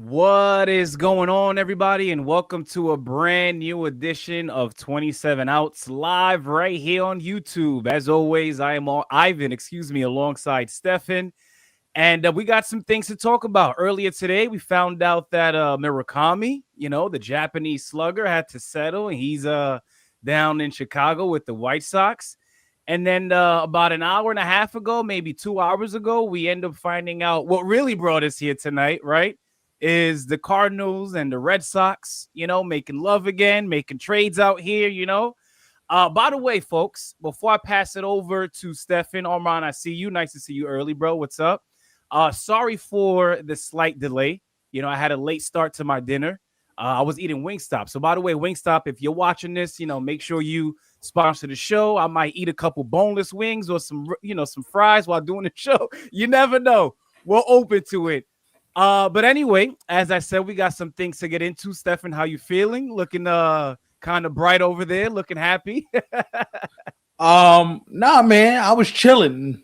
What is going on, everybody, and welcome to a brand new edition of 27 Outs live right here on YouTube. As always, I am Ivan, alongside Stefan, and we got some things to talk about. Earlier today, we found out that Murakami, the Japanese slugger, had to settle, and he's down in Chicago with the White Sox. And then about an hour and a half ago, maybe 2 hours ago, we end up finding out what really brought us here tonight, right? Is the Cardinals and the Red Sox, making love again, making trades out here. By the way, folks, before I pass it over to Stefan, Arman, I see you. Nice to see you early, bro. What's up? Sorry for the slight delay. I had a late start to my dinner. I was eating Wingstop. So, by the way, Wingstop, if you're watching this, make sure you sponsor the show. I might eat a couple boneless wings or some fries while doing the show. You never know. We're open to it. But anyway, as I said, we got some things to get into. Stefan, how you feeling? Looking kind of bright over there, looking happy. Nah, man, I was chilling.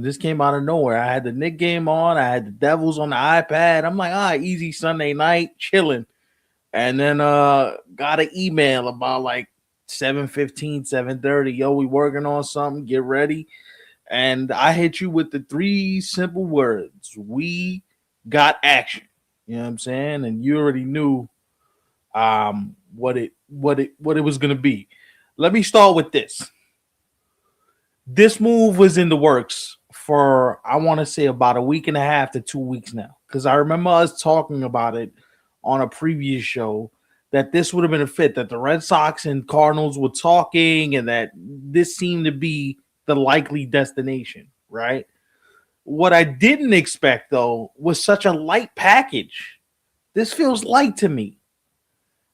This came out of nowhere. I had the Knick game on, I had the Devils on the iPad. I'm like, easy Sunday night, chilling. And then got an email about like 7:15, 7:30. Yo, we working on something, get ready. And I hit you with the three simple words. We got action. You know what I'm saying? And you already knew what it was gonna be. Let me start with this. This move was in the works for I want to say about a week and a half to 2 weeks now. Because I remember us talking about it on a previous show that this would have been a fit, that the Red Sox and Cardinals were talking, and that this seemed to be the likely destination, right? What I didn't expect, though, was such a light package. This feels light to me.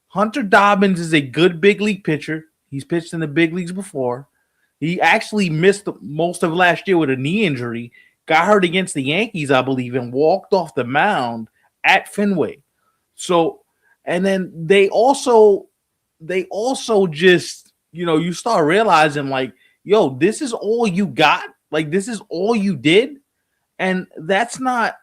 Hunter Dobbins is a good big league pitcher. He's pitched in the big leagues before. He actually missed most of last year with a knee injury, got hurt against the Yankees, I believe, and walked off the mound at Fenway. So, and then they also just, you start realizing like, yo, this is all you got? Like, this is all you did? And that's not,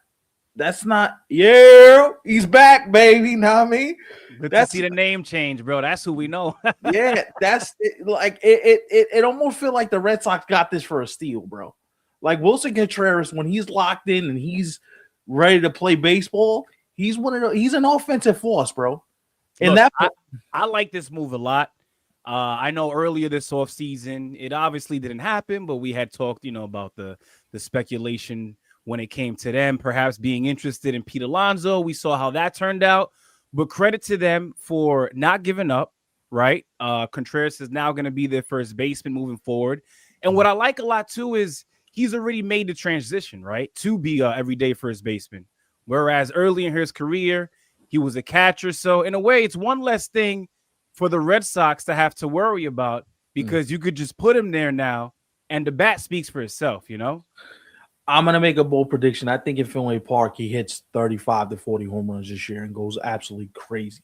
yeah, he's back, baby. Know what I mean? Good to see the name change, bro. That's who we know. Yeah, that's it, like it almost feel like the Red Sox got this for a steal, bro. Like Willson Contreras, when he's locked in and he's ready to play baseball, he's an offensive force, bro. And Look, I like this move a lot. I know earlier this offseason, it obviously didn't happen, but we had talked, about the speculation when it came to them perhaps being interested in Pete Alonso. We saw how that turned out, but credit to them for not giving up, right? Contreras is now going to be their first baseman moving forward. And what I like a lot, too, is he's already made the transition, right, to be a everyday first baseman. Whereas early in his career, he was a catcher. So in a way, it's one less thing for the Red Sox to have to worry about because you could just put him there now and the bat speaks for itself, I'm going to make a bold prediction. I think in Fenway Park, he hits 35 to 40 home runs this year and goes absolutely crazy.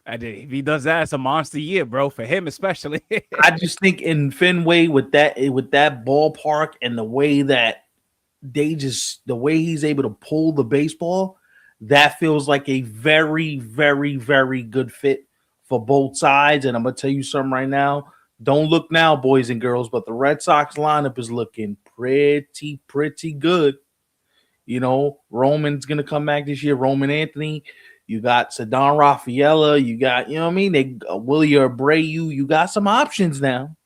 If he does that, it's a monster year, bro, for him especially. I just think in Fenway with that ballpark and the way that the way he's able to pull the baseball, that feels like a very, very, very good fit for both sides. And I'm going to tell you something right now. Don't look now, boys and girls, but the Red Sox lineup is looking pretty good. Roman's going to come back this year. Roman Anthony. You got Ceddanne Rafaela. You got, Willie Abreu. You got some options now.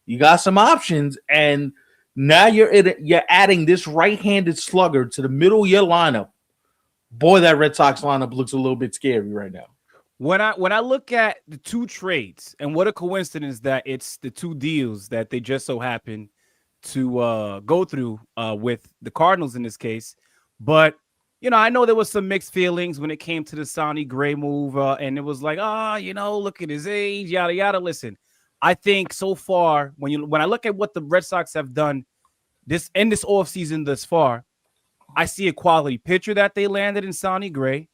And now you're adding this right-handed slugger to the middle of your lineup. Boy, that Red Sox lineup looks a little bit scary right now. When I look at the two trades, and what a coincidence that it's the two deals that they just so happen to go through with the Cardinals in this case. But, I know there was some mixed feelings when it came to the Sonny Gray move. And it was like, look at his age, yada, yada. Listen, I think so far, when I look at what the Red Sox have done this offseason thus far, I see a quality pitcher that they landed in Sonny Gray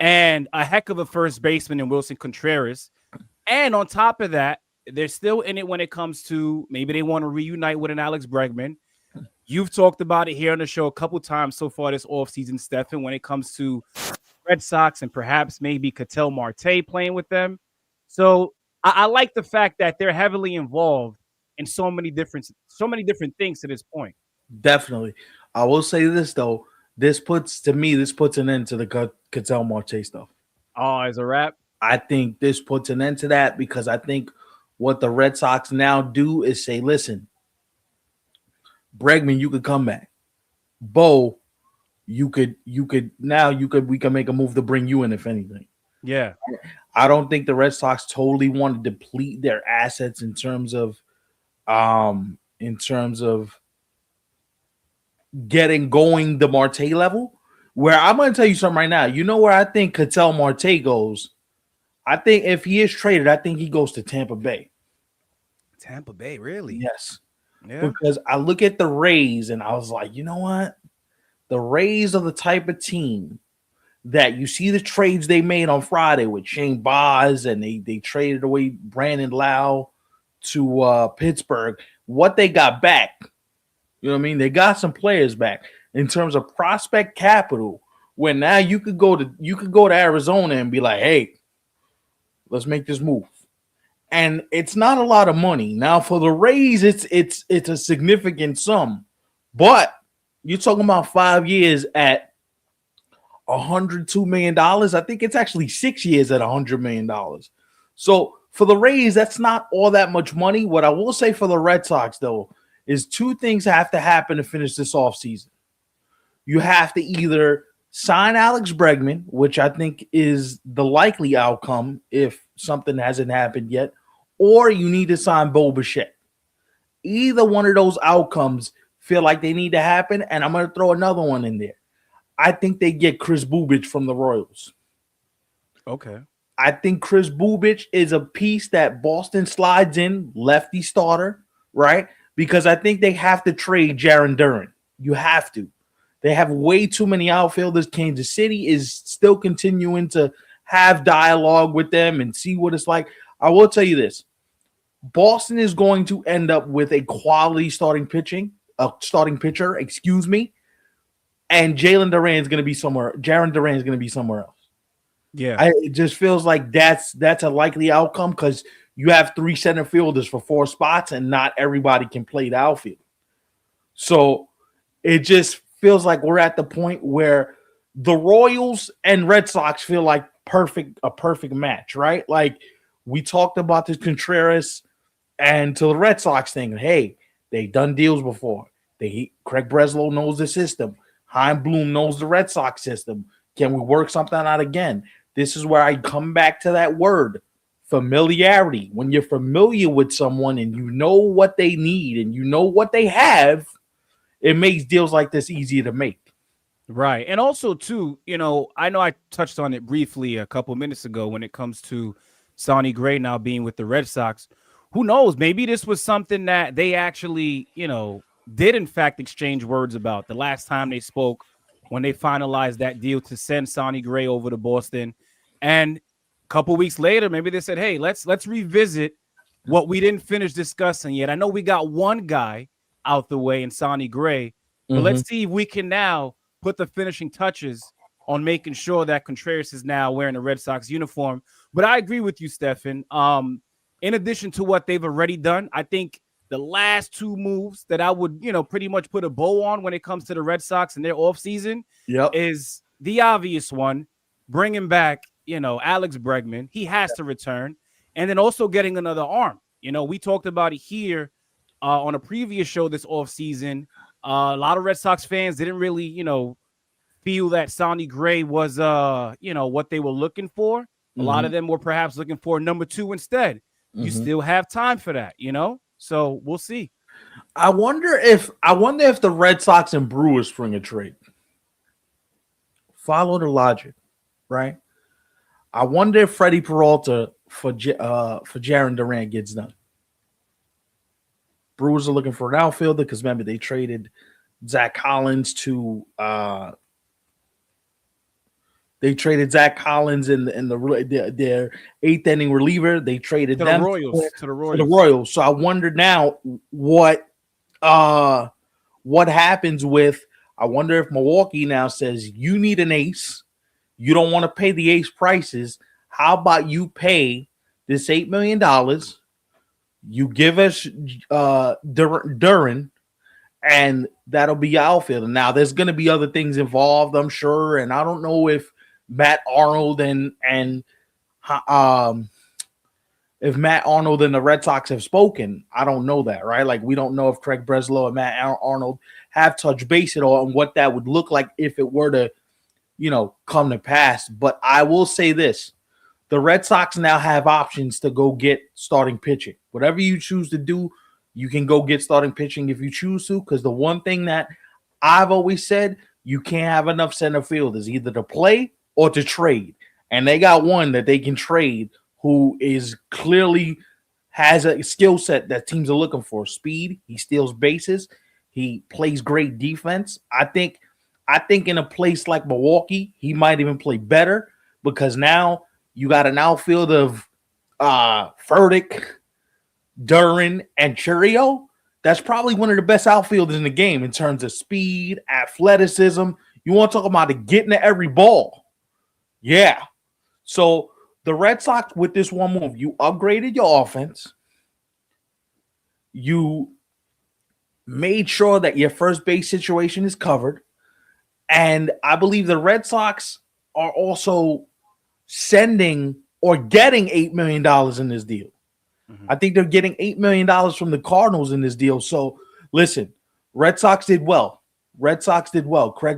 and a heck of a first baseman in Willson Contreras. And on top of that, they're still in it when it comes to maybe they want to reunite with an Alex Bregman. You've talked about it here on the show a couple times so far this offseason, Stefan, when it comes to Red Sox and perhaps maybe Ketel Marte playing with them. So I like the fact that they're heavily involved in so many different things to this point. Definitely. I will say this though. This puts an end to the Cattell Marte stuff. Oh, as a wrap. I think this puts an end to that because I think what the Red Sox now do is say, listen, Bregman, you could come back. Bo, we can make a move to bring you in, if anything. Yeah. I don't think the Red Sox totally want to deplete their assets in terms of getting going the Marte level. Where I'm going to tell you something right now. You know where I think Ketel Marte goes? I think if he is traded, I think he goes to Tampa Bay. Tampa Bay, really? Yes. Yeah. Because I look at the Rays and I was like, you know what? The Rays are the type of team that you see the trades they made on Friday with Shane Baz, and they traded away Brandon Lau to Pittsburgh. What they got back, you know what I mean? They got some players back in terms of prospect capital. When now you could go to Arizona and be like, hey, let's make this move. And it's not a lot of money. Now for the Rays, it's a significant sum. But you're talking about 5 years at $102 million. I think it's actually 6 years at $100 million. So for the Rays, that's not all that much money. What I will say for the Red Sox, though, is two things have to happen to finish this offseason. You have to either sign Alex Bregman, which I think is the likely outcome if something hasn't happened yet, or you need to sign Bo Bichette. Either one of those outcomes feel like they need to happen, and I'm going to throw another one in there. I think they get Chris Bubich from the Royals. Okay. I think Chris Bubich is a piece that Boston slides in, lefty starter, right? Because I think they have to trade Jarren Duran. You have to. They have way too many outfielders. Kansas City is still continuing to have dialogue with them and see what it's like. I will tell you this. Boston is going to end up with a quality starting pitcher, and Jarren Duran is going to be somewhere else. Yeah. It just feels like that's a likely outcome because you have 3 center fielders for 4 spots and not everybody can play the outfield. So it just feels like we're at the point where the Royals and Red Sox feel like a perfect match, right? Like we talked about this Contreras and to the Red Sox thing. Hey, they've done deals before. Craig Breslow knows the system. Hein Bloom knows the Red Sox system. Can we work something out again? This is where I come back to that word, familiarity. When you're familiar with someone and you know what they need and you know what they have, it makes deals like this easier to make. Right. And also, too, I know I touched on it briefly a couple minutes ago when it comes to Sonny Gray now being with the Red Sox. Who knows? Maybe this was something that they actually, did in fact exchange words about the last time they spoke when they finalized that deal to send Sonny Gray over to Boston. And a couple weeks later, maybe they said, hey, let's revisit what we didn't finish discussing yet. I know we got one guy out the way in Sonny Gray, but let's see if we can now put the finishing touches on making sure that Contreras is now wearing a Red Sox uniform. But I agree with you, Stefan. In addition to what they've already done, I think the last 2 moves that I would, pretty much put a bow on when it comes to the Red Sox and their offseason is the obvious one, bringing back, Alex Bregman. He has to return. And then also getting another arm. We talked about it here on a previous show this offseason. A lot of Red Sox fans didn't really, feel that Sonny Gray was, what they were looking for. A lot of them were perhaps looking for number 2 instead. You still have time for that, So we'll see. I wonder if the Red Sox and Brewers spring a trade. Follow the logic, right? I wonder if Freddie Peralta for Jarren Duran gets done. Brewers are looking for an outfielder because remember they traded Zach Collins to they traded Zach Collins in their 8th inning reliever. They traded them to the Royals. So I wonder now what happens with. I wonder if Milwaukee now says you need an ace, You don't want to pay the ace prices. How about you pay this $8 million? You give us Duran, and that'll be your outfielder. Now, there's going to be other things involved, I'm sure, and I don't know if Matt Arnold and if Matt Arnold and the Red Sox have spoken. I don't know that, right? Like, we don't know if Craig Breslow and Matt Arnold have touched base at all and what that would look like if it were to, come to pass. But I will say this. The Red Sox now have options to go get starting pitching. Whatever you choose to do, you can go get starting pitching if you choose to, because the one thing that I've always said, you can't have enough center fielders either to play or to trade. And they got one that they can trade who is clearly has a skill set that teams are looking for. Speed, he steals bases, he plays great defense. I think in a place like Milwaukee, he might even play better because now you got an outfield of Furtick, Duran, and Churio. That's probably one of the best outfielders in the game in terms of speed, athleticism. You want to talk about it getting to every ball. Yeah. So the Red Sox, with this one move, you upgraded your offense. You made sure that your first base situation is covered. And I believe the Red Sox are also sending or getting $8 million in this deal. Mm-hmm. I think they're getting $8 million from the Cardinals in this deal. So listen, Red Sox did well. Craig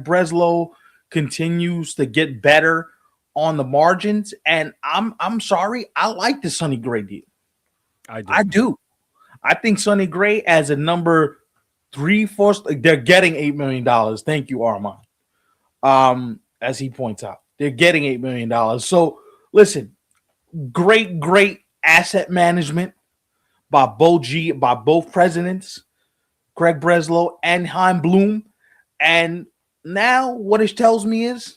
Breslow continues to get better on the margins. And I'm sorry, I like the Sonny Gray deal. I do. I think Sonny Gray as a number 3/4, they're getting $8 million. Thank you, Armand. As he points out, they're getting $8 million. So listen, great asset management by both presidents, Craig Breslow and Chaim Bloom. And now what it tells me is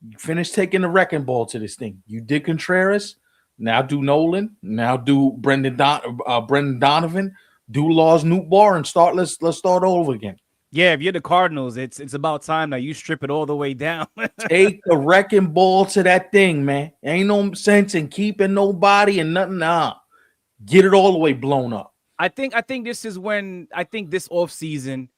you finished taking the wrecking ball to this thing. You did Contreras, now do Nolan, now do Brendan Donovan, do Lars Nootbaar, and let's start over again. Yeah, if you're the Cardinals, it's about time that you strip it all the way down. Take the wrecking ball to that thing, man. Ain't no sense in keeping nobody and nothing. Nah, get it all the way blown up. I think this is when this offseason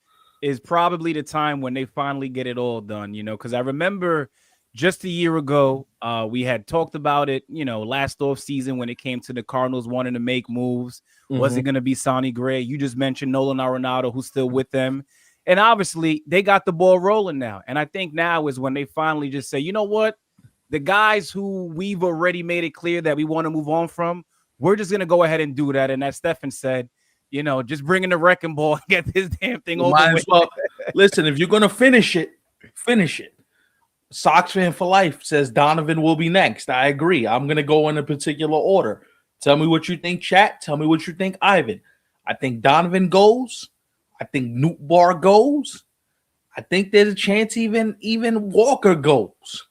is probably the time when they finally get it all done. Because I remember just a year ago, we had talked about it. Last offseason when it came to the Cardinals wanting to make moves. Mm-hmm. Was it going to be Sonny Gray? You just mentioned Nolan Arenado, who's still with them. And obviously, they got the ball rolling now. And I think now is when they finally just say, you know what? The guys who we've already made it clear that we want to move on from, we're just going to go ahead and do that. And as Stefan said, just bring in the wrecking ball and get this damn thing over with. Well, listen, if you're going to finish it. Sox fan for life says Donovan will be next. I agree. I'm going to go in a particular order. Tell me what you think, chat. Tell me what you think, Ivan. I think Donovan goes. I think Nootbaar goes. I think there's a chance even Walker goes.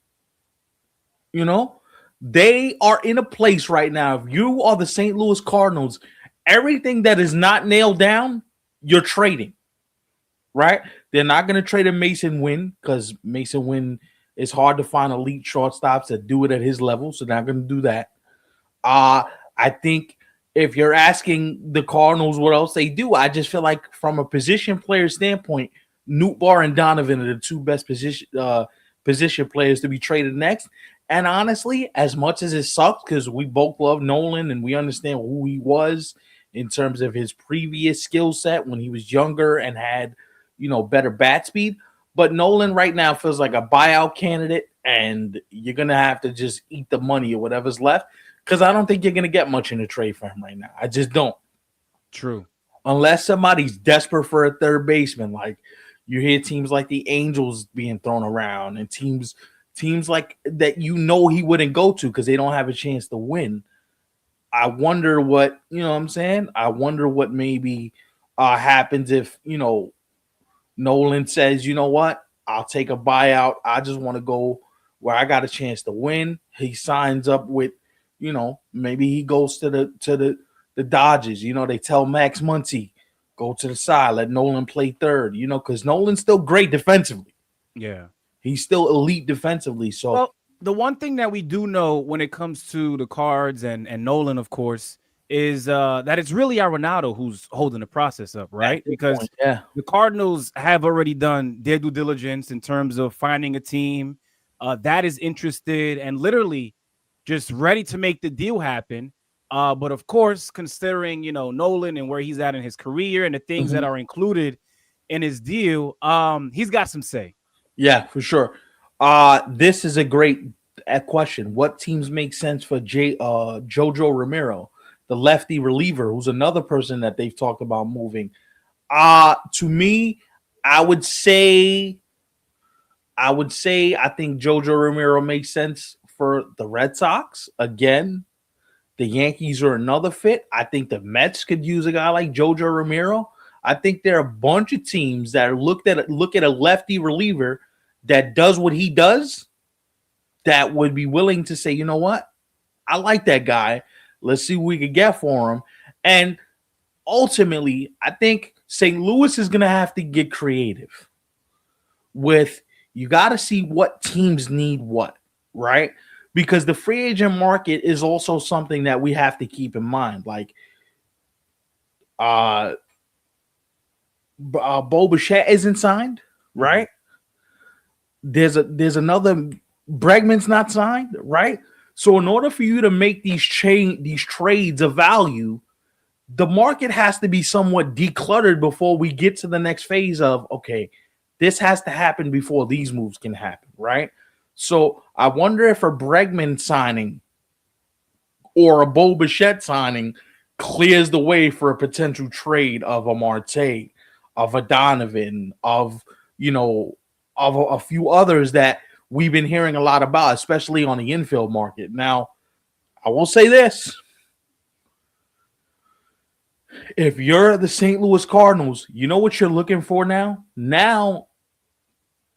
They are in a place right now. If you are the St. Louis Cardinals, everything that is not nailed down, you're trading. Right? They're not going to trade a Mason Wynn because Mason Wynn is hard to find elite shortstops that do it at his level. So they're not going to do that. I think if you're asking the Cardinals what else they do, I just feel like from a position player standpoint, Nootbaar and Donovan are the two best position players to be traded next. And honestly, as much as it sucks, because we both love Nolan and we understand who he was in terms of his previous skill set when he was younger and had, better bat speed. But Nolan right now feels like a buyout candidate, and you're going to have to just eat the money or whatever's left. Because I don't think you're going to get much in the trade for him right now. I just don't. True. Unless somebody's desperate for a third baseman. Like you hear teams like the Angels being thrown around and teams like that he wouldn't go to because they don't have a chance to win. I wonder what, I'm saying? I wonder what maybe happens if, Nolan says, you know what? I'll take a buyout. I just want to go where I got a chance to win. He signs up with, maybe he goes to the Dodgers. They tell Max Muncy, go to the side, let Nolan play third, because Nolan's still great defensively. Yeah. He's still elite defensively. So Well, the one thing that we do know when it comes to the Cards and Nolan, of course, is that it's really Arenado who's holding the process up, at right? this Because point, yeah, the Cardinals have already done their due diligence in terms of finding a team that is interested and literally just ready to make the deal happen. But of course, considering Nolan and where he's at in his career and the things that Mhm. are included in his deal, he's got some say. Yeah, for sure. This is a great question. What teams make sense for Jojo Romero, the lefty reliever, who's another person that they've talked about moving? To me, I would say I think Jojo Romero makes sense for the Red Sox. Again, the Yankees are another fit. I think the Mets could use a guy like Jojo Romero. I think there are a bunch of teams that look at a lefty reliever that does what he does that would be willing to say, you know what? I like that guy. Let's see what we could get for him. And ultimately, I think St. Louis is going to have to get creative with you got to see what teams need what, right? Because the free agent market is also something that we have to keep in mind. Like, uh, Bo Bichette isn't signed, right? There's another Bregman's not signed, right? So in order for you to make these trades of value, the market has to be somewhat decluttered before we get to the next phase of okay, this has to happen before these moves can happen, right? So I wonder if a Bregman signing or a Bo Bichette signing clears the way for a potential trade of a Marte, of a Donovan, of a few others that we've been hearing a lot about, especially on the infield market. Now, I will say this. If you're the St. Louis Cardinals, you know what you're looking for now? Now,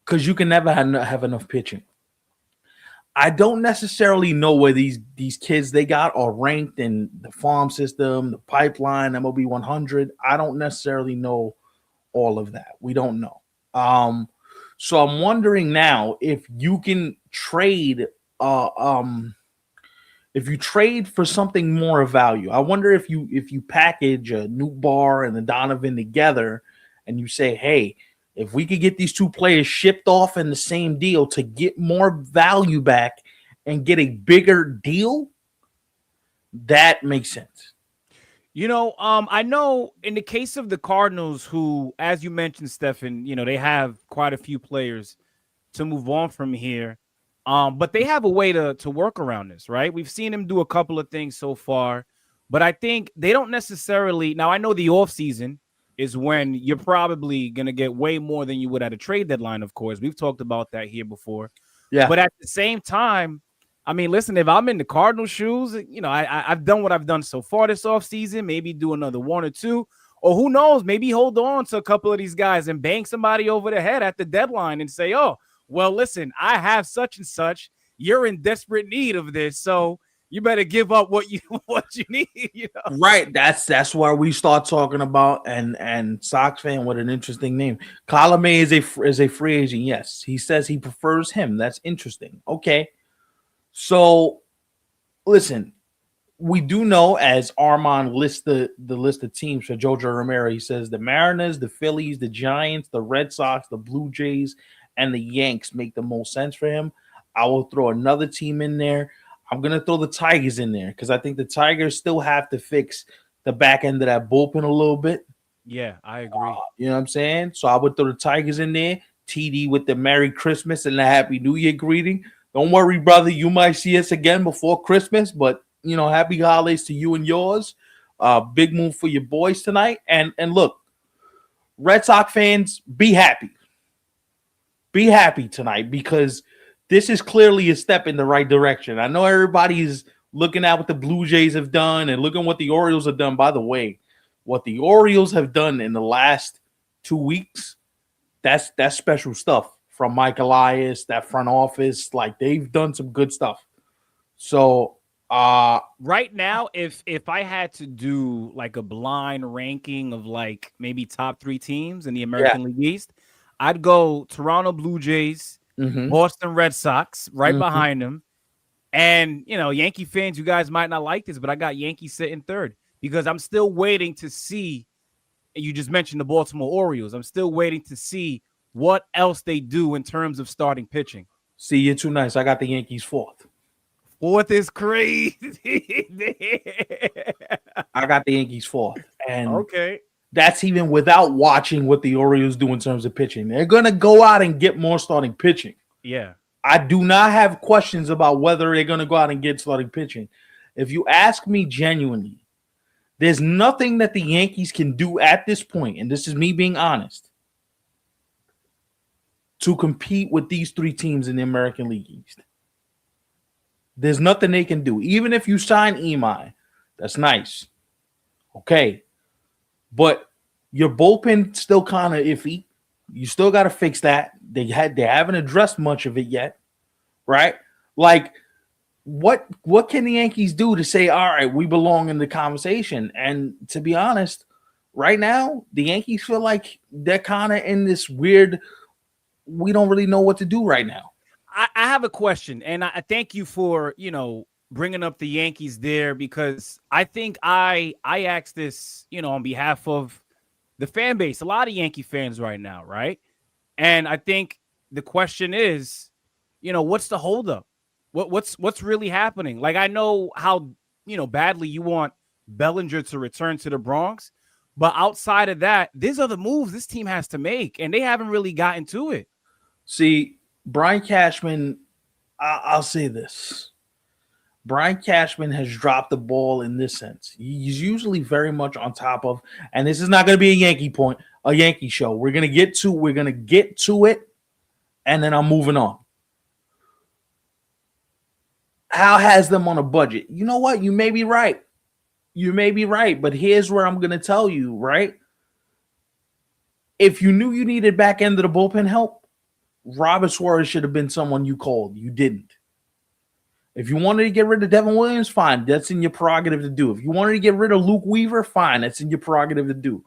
because you can never have enough pitching. I don't necessarily know where these kids they got are ranked in the farm system, the pipeline, MLB 100. I don't necessarily know all of that. We don't know. So I'm wondering now if you can trade if you trade for something more of value. I wonder if you package a Newt Bar and a Donovan together and you say, hey, if we could get these two players shipped off in the same deal to get more value back and get a bigger deal, that makes sense. I know in the case of the Cardinals, who, as you mentioned, Stefan, they have quite a few players to move on from here. But they have a way to work around this, right? We've seen him do a couple of things so far, but I think they don't necessarily. Now, I know the offseason is when you're probably going to get way more than you would at a trade deadline, of course. We've talked about that here before. Yeah. But at the same time, I mean, listen, if I'm in the Cardinal shoes, I've done what I've done so far this offseason, maybe do another one or two, or who knows, maybe hold on to a couple of these guys and bang somebody over the head at the deadline and say, oh, well, listen, I have such and such. You're in desperate need of this, so you better give up what you need. Right. That's where we start talking about and Sox fan with an interesting name. Colome is a free agent. Yes, he says he prefers him. That's interesting. Okay, so listen, we do know as Armand lists the list of teams for Jojo Romero. He says the Mariners, the Phillies, the Giants, the Red Sox, the Blue Jays, and the Yanks make the most sense for him. I will throw another team in there. I'm going to throw the Tigers in there because I think the Tigers still have to fix the back end of that bullpen a little bit. Yeah, I agree. You know what I'm saying? So I would throw the Tigers in there. TD with the Merry Christmas and the Happy New Year greeting. Don't worry, brother. You might see us again before Christmas, but, happy holidays to you and yours. Big move for your boys tonight. And look, Red Sox fans, be happy. Be happy tonight because this is clearly a step in the right direction. I know everybody's looking at what the Blue Jays have done and looking what the Orioles have done. By the way, what the Orioles have done in the last 2 weeks, that's special stuff from Mike Elias, that front office. Like, they've done some good stuff. So right now, if I had to do like a blind ranking of like maybe top 3 teams in the American League East, I'd go Toronto Blue Jays, Boston Red Sox right Mm-hmm. behind them. And, Yankee fans, you guys might not like this, but I got Yankees sitting third because I'm still waiting to see. You just mentioned the Baltimore Orioles. I'm still waiting to see what else they do in terms of starting pitching. See, you're too nice. I got the Yankees fourth. Fourth is crazy. I got the Yankees fourth. And Okay. that's even without watching what the Orioles do in terms of pitching. They're going to go out and get more starting pitching. Yeah. I do not have questions about whether they're going to go out and get starting pitching. If you ask me genuinely, there's nothing that the Yankees can do at this point, and this is me being honest, to compete with these three teams in the American League East. There's nothing they can do. Even if you sign Imai, that's nice. Okay. But your bullpen still kind of iffy. You still got to fix that. They haven't addressed much of it yet, right? Like, what can the Yankees do to say, all right, we belong in the conversation? And to be honest, right now, the Yankees feel like they're kind of in this weird, we don't really know what to do right now. I have a question, and I thank you for, bringing up the Yankees there, because I think I asked this, on behalf of the fan base, a lot of Yankee fans right now, right? And I think the question is, what's the holdup? What's really happening? Like, I know how, badly you want Bellinger to return to the Bronx, but outside of that, there's other moves this team has to make, and they haven't really gotten to it. See, Brian Cashman, I'll say this. Brian Cashman has dropped the ball in this sense. He's usually very much on top of, and this is not going to be a Yankee show. We're going to get to it, and then I'm moving on. Hal has them on a budget. You know what? You may be right. But here's where I'm going to tell you, right? If you knew you needed back end of the bullpen help, Robert Suarez should have been someone you called. You didn't. If you wanted to get rid of Devin Williams, fine. That's in your prerogative to do. If you wanted to get rid of Luke Weaver, fine. That's in your prerogative to do.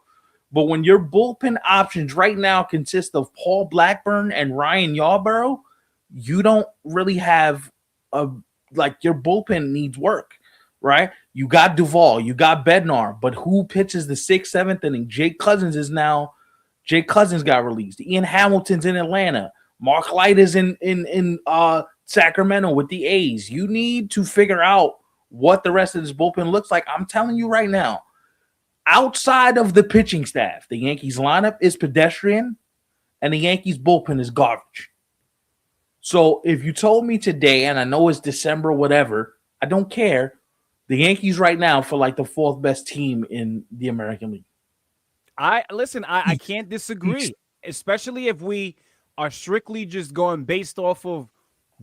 But when your bullpen options right now consist of Paul Blackburn and Ryan Yarbrough, you don't really have your bullpen needs work, right? You got Duvall, you got Bednar, but who pitches the 6th, 7th inning? Jake Cousins got released. Ian Hamilton's in Atlanta. Mark Light is in Sacramento with the A's. You need to figure out what the rest of this bullpen looks like. I'm telling you right now, outside of the pitching staff, the Yankees lineup is pedestrian and the Yankees bullpen is garbage. So if you told me today, and I know it's December, whatever, I don't care. The Yankees right now feel like the 4th best team in the American League. I can't disagree, especially if we are strictly just going based off of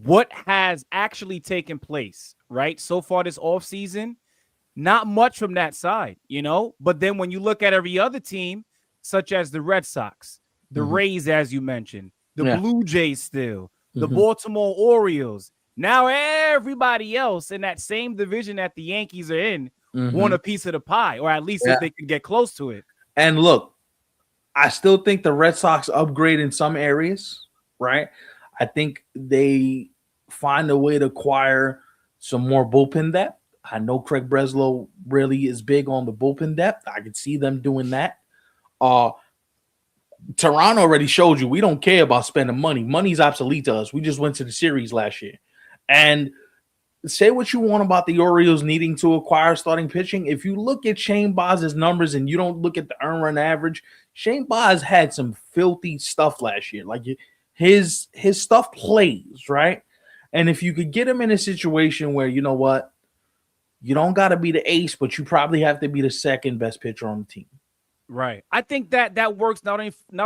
what has actually taken place, right? So far this offseason, not much from that side, But then when you look at every other team, such as the Red Sox, the Rays, as you mentioned, the Blue Jays still, the Baltimore Orioles, now everybody else in that same division that the Yankees are in want a piece of the pie, or at least if they can get close to it. And look, I still think the Red Sox upgrade in some areas, right? I think they find a way to acquire some more bullpen depth. I know Craig Breslow really is big on the bullpen depth. I could see them doing that. Toronto already showed you we don't care about spending money. Money's obsolete to us. We just went to the series last year. And say what you want about the Orioles needing to acquire starting pitching. If you look at Shane Baz's numbers and you don't look at the earn run average, Shane Baz had some filthy stuff last year. Like his stuff plays, right? And if you could get him in a situation where, you know what, you don't got to be the ace, but you probably have to be the 2nd best pitcher on the team. Right. I think that works not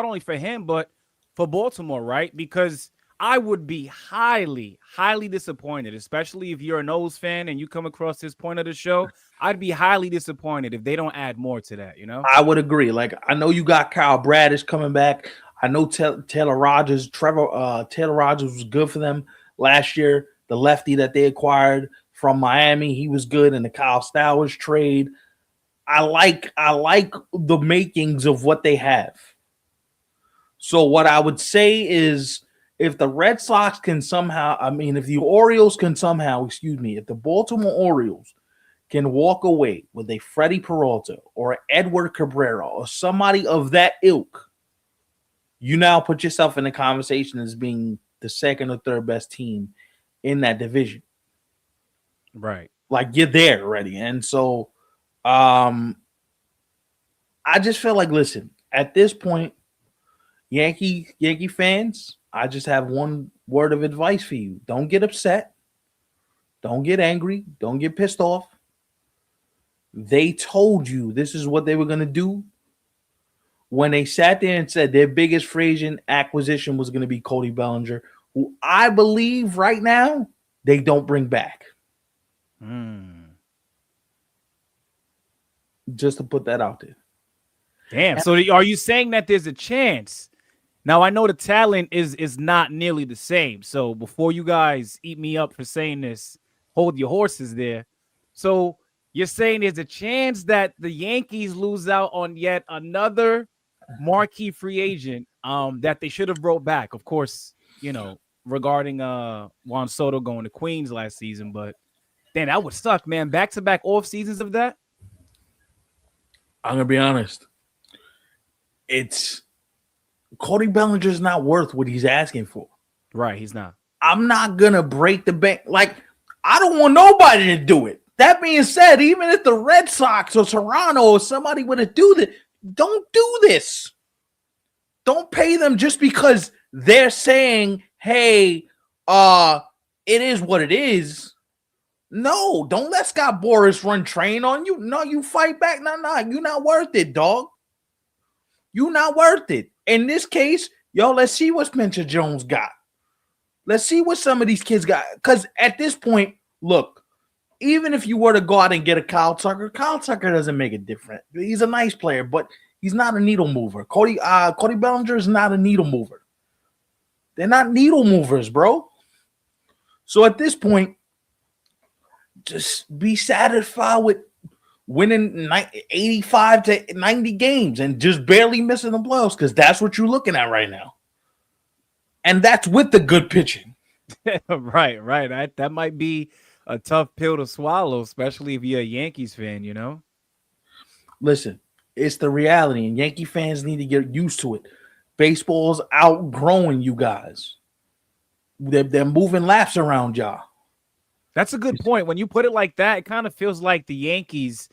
only for him, but for Baltimore, right? Because I would be highly, highly disappointed, especially if you're an O's fan and you come across this point of the show. I'd be highly disappointed if they don't add more to that, I would agree. Like, I know you got Kyle Bradish coming back. I know Taylor Rogers was good for them last year. The lefty that they acquired from Miami, he was good in the Kyle Stowers trade. I like the makings of what they have. So what I would say is if the Red Sox can somehow, if the Orioles can somehow, if the Baltimore Orioles can walk away with a Freddie Peralta or Edward Cabrera or somebody of that ilk, you now put yourself in the conversation as being the second or third best team in that division. Right. Like, you're there already. And so I just feel like, listen, at this point, Yankee fans, I just have one word of advice for you. Don't get upset. Don't get angry. Don't get pissed off. They told you this is what they were going to do when they sat there and said their biggest free agent acquisition was going to be Cody Bellinger, who I believe right now they don't bring back. Just to put that out there. Damn. So are you saying that there's a chance? Now, I know the talent is not nearly the same. So before you guys eat me up for saying this, hold your horses there. So you're saying there's a chance that the Yankees lose out on yet another marquee free agent that they should have brought back. Of course, regarding Juan Soto going to Queens last season. But damn, that would suck, man. Back-to-back off seasons of that? I'm going to be honest. Cody Bellinger's not worth what he's asking for. Right, he's not. I'm not going to break the bank. Like, I don't want nobody to do it. That being said, even if the Red Sox or Toronto or somebody were to do this, don't do this. Don't pay them just because they're saying, hey, it is what it is. No, don't let Scott Boras run train on you. No, you fight back. No, you're not worth it, dog. You're not worth it. In this case, let's see what Spencer Jones got. Let's see what some of these kids got. Because at this point, look, even if you were to go out and get a Kyle Tucker doesn't make a difference. He's a nice player, but he's not a needle mover. Cody Bellinger is not a needle mover. They're not needle movers, bro. So at this point, just be satisfied with winning 85 to 90 games and just barely missing the playoffs, because that's what you're looking at right now. And that's with the good pitching. Right. That might be a tough pill to swallow, especially if you're a Yankees fan, Listen, it's the reality, and Yankee fans need to get used to it. Baseball's outgrowing you guys. They're moving laps around y'all. That's a good point. When you put it like that, it kind of feels like the Yankees,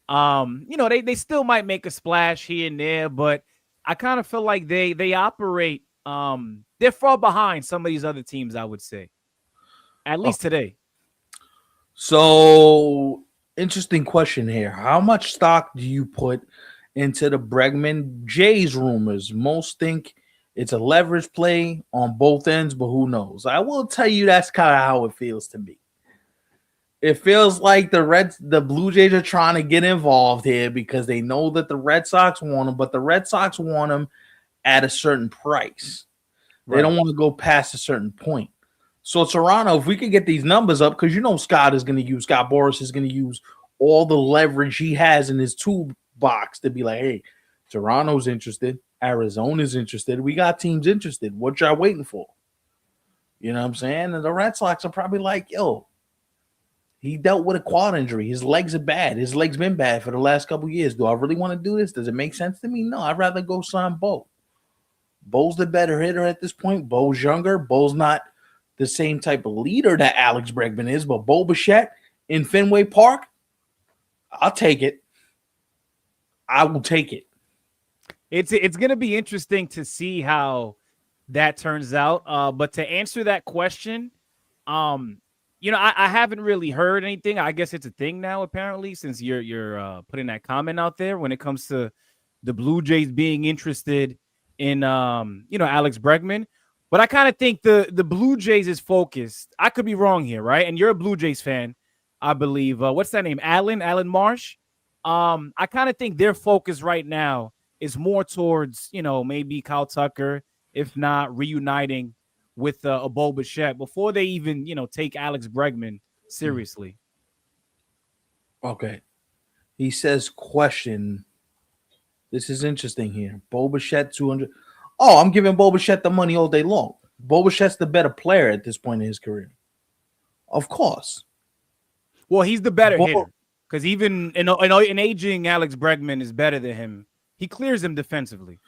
they still might make a splash here and there, but I kind of feel like they operate, they're far behind some of these other teams, I would say, at least today. So, interesting question here. How much stock do you put into the Bregman Jays rumors? Most think it's a leverage play on both ends, but who knows? I will tell you that's kind of how it feels to me. It feels like the Blue Jays are trying to get involved here because they know that the Red Sox want them, but the Red Sox want them at a certain price. Right. They don't want to go past a certain point. So Toronto, if we could get these numbers up, because Scott Boras is going to use all the leverage he has in his toolbox to be like, hey, Toronto's interested, Arizona's interested, we got teams interested. What y'all waiting for? You know what I'm saying? And the Red Sox are probably like, yo, he dealt with a quad injury. His legs are bad. His legs been bad for the last couple of years. Do I really want to do this? Does it make sense to me? No, I'd rather go sign Bo. Bo's the better hitter at this point. Bo's younger. Bo's not the same type of leader that Alex Bregman is, but Bo Bichette in Fenway Park, I'll take it. I will take it. It's going to be interesting to see how that turns out. But to answer that question, I haven't really heard anything. I guess it's a thing now, apparently, since you're putting that comment out there when it comes to the Blue Jays being interested in Alex Bregman. But I kind of think the Blue Jays is focused. I could be wrong here, right? And you're a Blue Jays fan, I believe. What's that name? Alan Marsh. I kind of think their focus right now is more towards, maybe Kyle Tucker, if not reuniting with a Bo Bichette before they even, take Alex Bregman seriously. Okay. He says, question. This is interesting here. Bo Bichette, 200. Oh, I'm giving Bo Bichette the money all day long. Bo Bichette's the better player at this point in his career. Of course. Well, he's the better hitter because even in aging, Alex Bregman is better than him. He clears him defensively.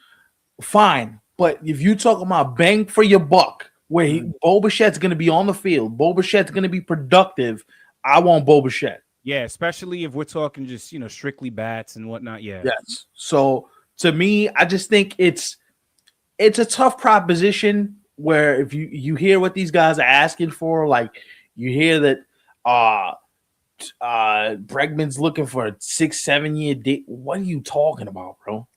Fine. But if you talk about bang for your buck, where Bo Bichette's going to be on the field, Bo Bichette's going to be productive, I want Bo Bichette. Yeah, especially if we're talking just, strictly bats and whatnot. Yeah. Yes. So to me, I just think it's a tough proposition where if you hear what these guys are asking for, like you hear that Bregman's looking for a 6-7 year deal. What are you talking about, bro?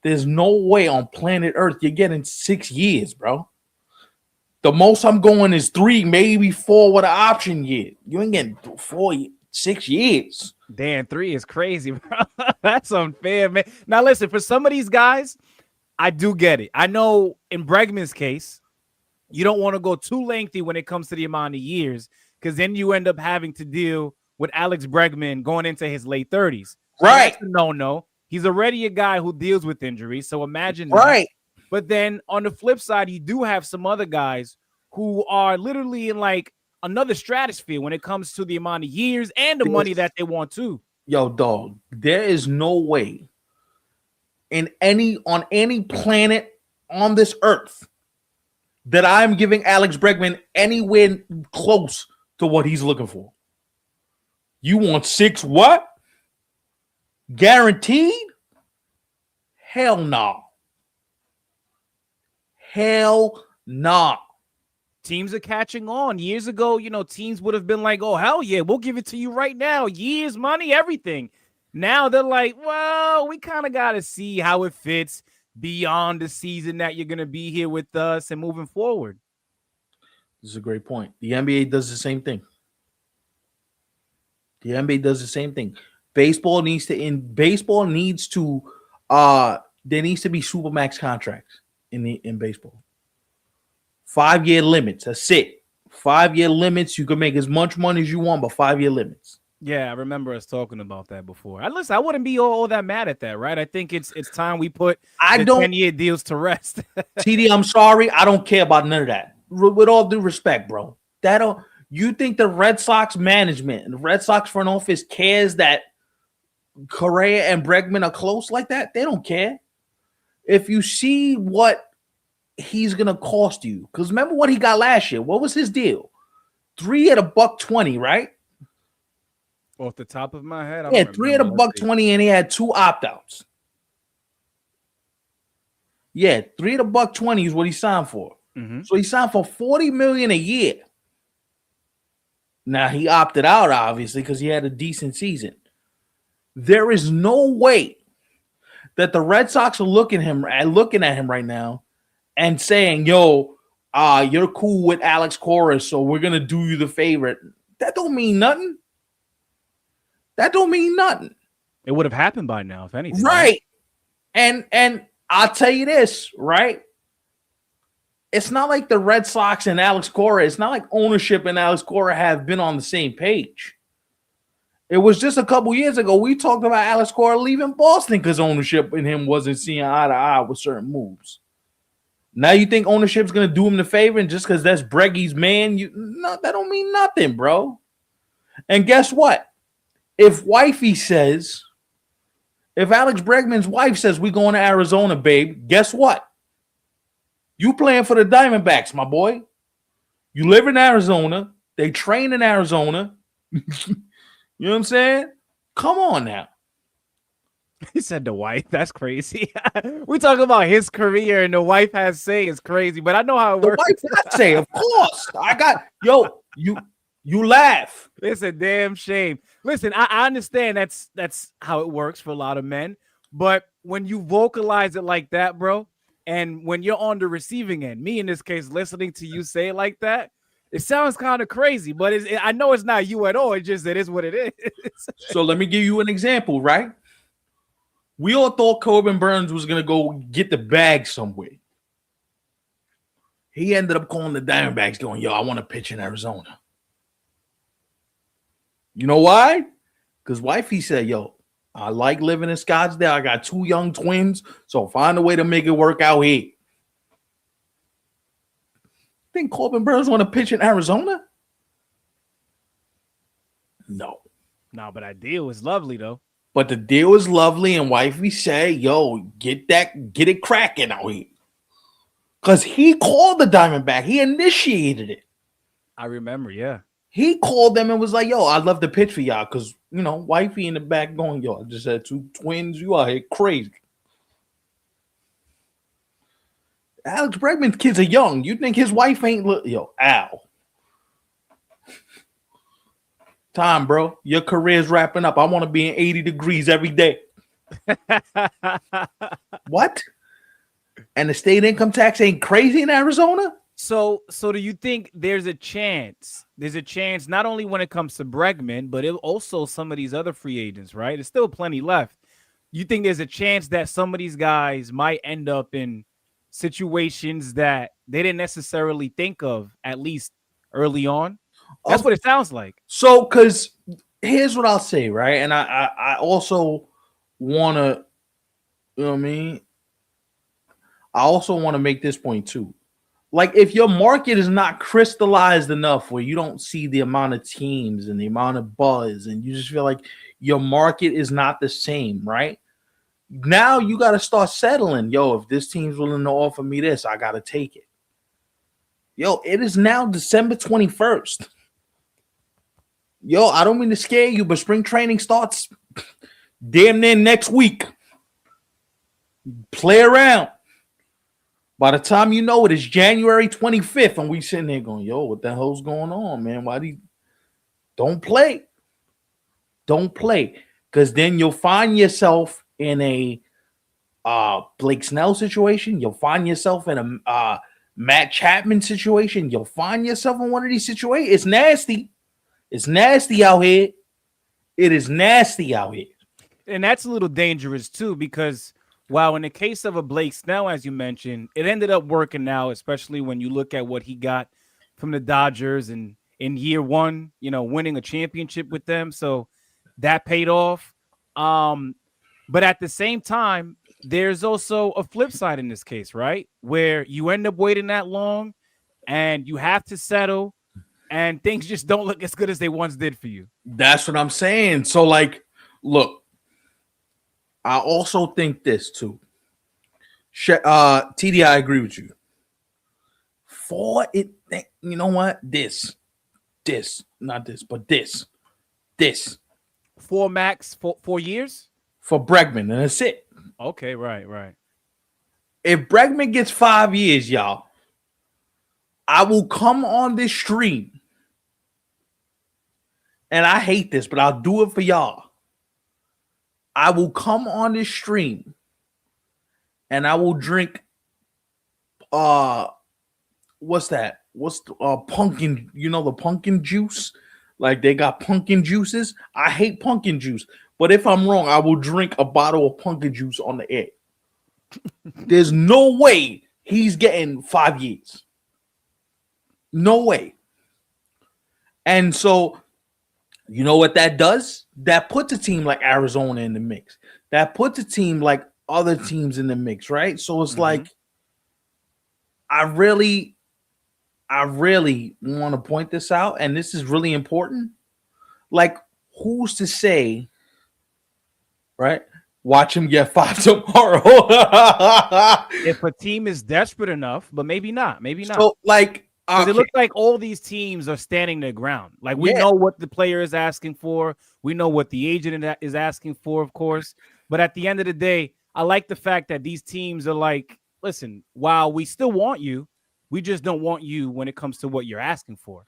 There's no way on planet Earth you're getting 6 years, bro. The most I'm going is 3, maybe 4 with an option year. You ain't getting 6 years. Damn, 3 is crazy, bro. That's unfair, man. Now, listen, for some of these guys, I do get it. I know in Bregman's case, you don't want to go too lengthy when it comes to the amount of years because then you end up having to deal with Alex Bregman going into his late 30s. Right. No. He's already a guy who deals with injuries, so imagine right. That. But then on the flip side, you do have some other guys who are literally in like another stratosphere when it comes to the amount of years and the money that they want too. Yo, dog, there is no way on any planet on this earth that I'm giving Alex Bregman anywhere close to what he's looking for. You want 6 what? Guaranteed? Hell no. Hell no. Teams are catching on. Years ago, teams would have been like, oh, hell yeah, we'll give it to you right now. Years, money, everything. Now they're like, well, we kind of got to see how it fits beyond the season that you're going to be here with us and moving forward. This is a great point. The NBA does the same thing. Baseball needs to there needs to be supermax contracts in baseball. 5-year limits. That's it. 5-year limits. You can make as much money as you want, but 5-year limits. Yeah, I remember us talking about that before. Listen, I wouldn't be all that mad at that, right? I think it's time we put the 10-year deals to rest. TD, I'm sorry. I don't care about none of that. With all due respect, bro. You think the Red Sox management and the Red Sox front office cares that Correa and Bregman are close like that? They don't care. If you see what he's going to cost you, because remember what he got last year. What was his deal? 3 at $120, right? Off the top of my head, I don't 3 at $120, and he had 2 opt-outs. Yeah, 3 at $120 is what he signed for. Mm-hmm. So he signed for $40 million a year. Now he opted out, obviously, because he had a decent season. There is no way that the Red Sox are looking at him right now and saying, "Yo, you're cool with Alex Cora, so we're gonna do you the favor." That don't mean nothing. It would have happened by now, if anything. Right. And I'll tell you this, right? It's not like the Red Sox and Alex Cora. It's not like ownership and Alex Cora have been on the same page. It was just a couple years ago we talked about Alex Cora leaving Boston because ownership and him wasn't seeing eye to eye with certain moves. Now you think ownership's going to do him the favor, and just because that's Breggy's man, that don't mean nothing, bro. And guess what? If Alex Bregman's wife says we're going to Arizona, babe, guess what? You playing for the Diamondbacks, my boy. You live in Arizona. They train in Arizona. You know what I'm saying? Come on now. He said the wife. That's crazy. We talking about his career and the wife has say is crazy, but I know how it works. The wife has say, of course. You laugh. It's a damn shame. Listen, I understand that's how it works for a lot of men, but when you vocalize it like that, bro, and when you're on the receiving end, me in this case, listening to you say it like that, it sounds kind of crazy, but I know it's not you at all. It is what it is. So let me give you an example, right? We all thought Corbin Burns was going to go get the bag somewhere. He ended up calling the Diamondbacks going, yo, I want to pitch in Arizona. You know why? Because wifey said, yo, I like living in Scottsdale. I got 2 young twins, so find a way to make it work out here. think Corbin Burns want to pitch in Arizona? No. No, but that deal was lovely though. But the deal is lovely, and wifey say, yo, get it cracking out here. Because he called the Diamondback. He initiated it. I remember, yeah. He called them and was like, yo, I'd love to pitch for y'all. Because, you know, wifey in the back going, yo, I just had 2 twins. You out here crazy. Alex Bregman's kids are young. You think his wife ain't yo, Al. Time, bro. Your career's wrapping up. I want to be in 80 degrees every day. What? And the state income tax ain't crazy in Arizona? So do you think there's a chance? There's a chance not only when it comes to Bregman, but also some of these other free agents, right? There's still plenty left. You think there's a chance that some of these guys might end up in situations that they didn't necessarily think of, at least early on? That's what it sounds like. So, because here's what I'll say, right? And I also want to, you know what I mean? I also want to make this point too. Like, if your market is not crystallized enough where you don't see the amount of teams and the amount of buzz, and you just feel like your market is not the same, right? Now you got to start settling. Yo, if this team's willing to offer me this, I got to take it. Yo, it is now December 21st. Yo, I don't mean to scare you, but spring training starts damn near next week. Play around. By the time you know it, it's January 25th, and we sitting there going, yo, what the hell's going on, man? Don't play. Don't play. Because then you'll find yourself in a Blake Snell situation. You'll find yourself in a Matt Chapman situation. You'll find yourself in one of these situations. It's nasty. It's nasty out here. It is nasty out here. And that's a little dangerous too, because while in the case of a Blake Snell, as you mentioned, it ended up working out, especially when you look at what he got from the Dodgers and in year one, you know, winning a championship with them. So that paid off. But at the same time, there's also a flip side in this case, right? Where you end up waiting that long and you have to settle and things just don't look as good as they once did for you. That's what I'm saying. So, like, look, I also think this too. TD, I agree with you. For it, you know what? This, not this, but this. 4 max, 4 years? For Bregman, and that's it. Okay, right. If Bregman gets 5 years, y'all, I will come on this stream. And I hate this, but I'll do it for y'all. I will come on this stream and I will drink what's that? What's pumpkin, you know, the pumpkin juice? Like, they got pumpkin juices. I hate pumpkin juice, but if I'm wrong, I will drink a bottle of pumpkin juice on the air. There's no way he's getting 5 years. No way. And so, you know what that does? That puts a team like Arizona in the mix. That puts a team like other teams in the mix, right? So it's like, I really want to point this out, and this is really important. Like, who's to say, right? Watch him get 5 tomorrow. If a team is desperate enough, but maybe not. So, like, it looks like all these teams are standing their ground. Like, we know what the player is asking for. We know what the agent is asking for, of course. But at the end of the day, I like the fact that these teams are like, listen, while we still want you, we just don't want you when it comes to what you're asking for.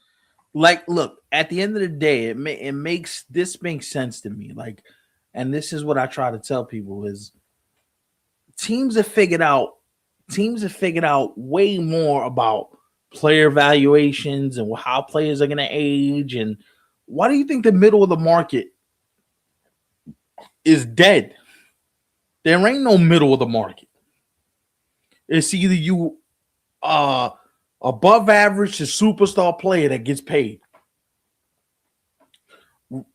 Like, look, at the end of the day, it makes sense to me. Like, and this is what I try to tell people is teams have figured out way more about player evaluations and how players are going to age. And why do you think the middle of the market is dead? There ain't no middle of the market. It's either you above average to superstar player that gets paid.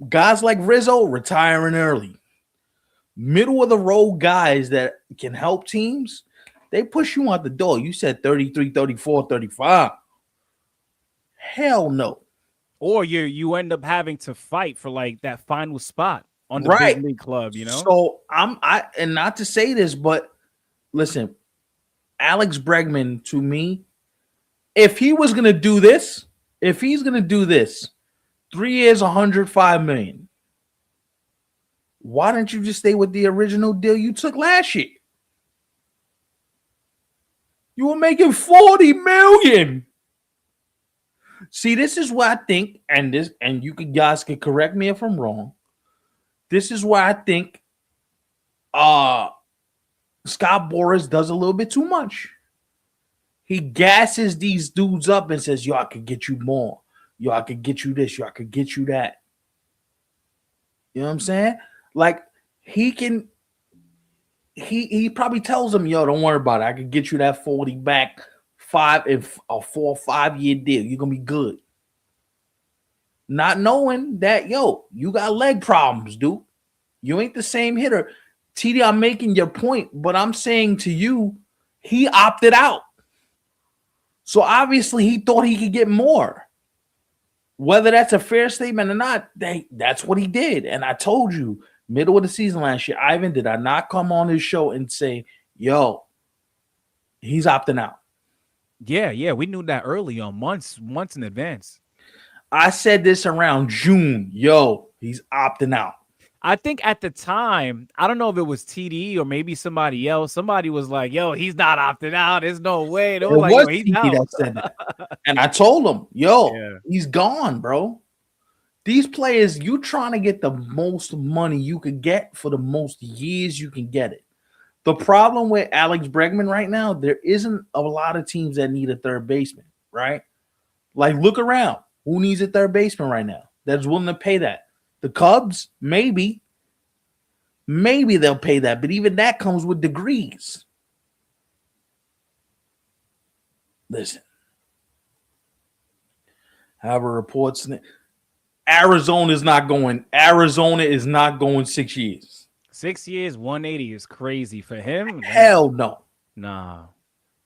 Guys like Rizzo retiring early. Middle of the road guys that can help teams, they push you out the door. You said 33, 34, 35. Hell no. Or you end up having to fight for like that final spot on the Right. big league club, So and not to say this, but listen, Alex Bregman, to me, if he's gonna do this, 3 years, $105 million. Why don't you just stay with the original deal you took last year? You were making $40 million. See, this is what I think, and you guys can correct me if I'm wrong. This is why I think Scott Boras does a little bit too much. He gasses these dudes up and says, yo, I could get you more. Yo, I could get you this. Yo, I could get you that. You know what I'm saying? Like, he probably tells them, yo, don't worry about it. I could get you that 40 back, 4 or 5 year deal. You're going to be good. Not knowing that, yo, you got leg problems, dude. You ain't the same hitter. TD, I'm making your point, but I'm saying to you, he opted out. So obviously he thought he could get more. Whether that's a fair statement or not, that's what he did. And I told you, middle of the season last year, Ivan, did I not come on his show and say, yo, he's opting out? Yeah, we knew that early on, months in advance. I said this around June, yo, he's opting out. I think at the time, I don't know if it was TD or maybe somebody else. Somebody was like, yo, he's not opting out. There's no way. It was like, yo, he's out. That said that. And I told him, yo, he's gone, bro. These players, you trying to get the most money you could get for the most years you can get it. The problem with Alex Bregman right now, there isn't a lot of teams that need a third baseman, right? Like, look around. Who needs a third baseman right now that's willing to pay that? The Cubs, maybe they'll pay that, but even that comes with degrees. Listen, however, reports Arizona is not going 6 years. 6 years, 180 is crazy for him. Hell no. Nah.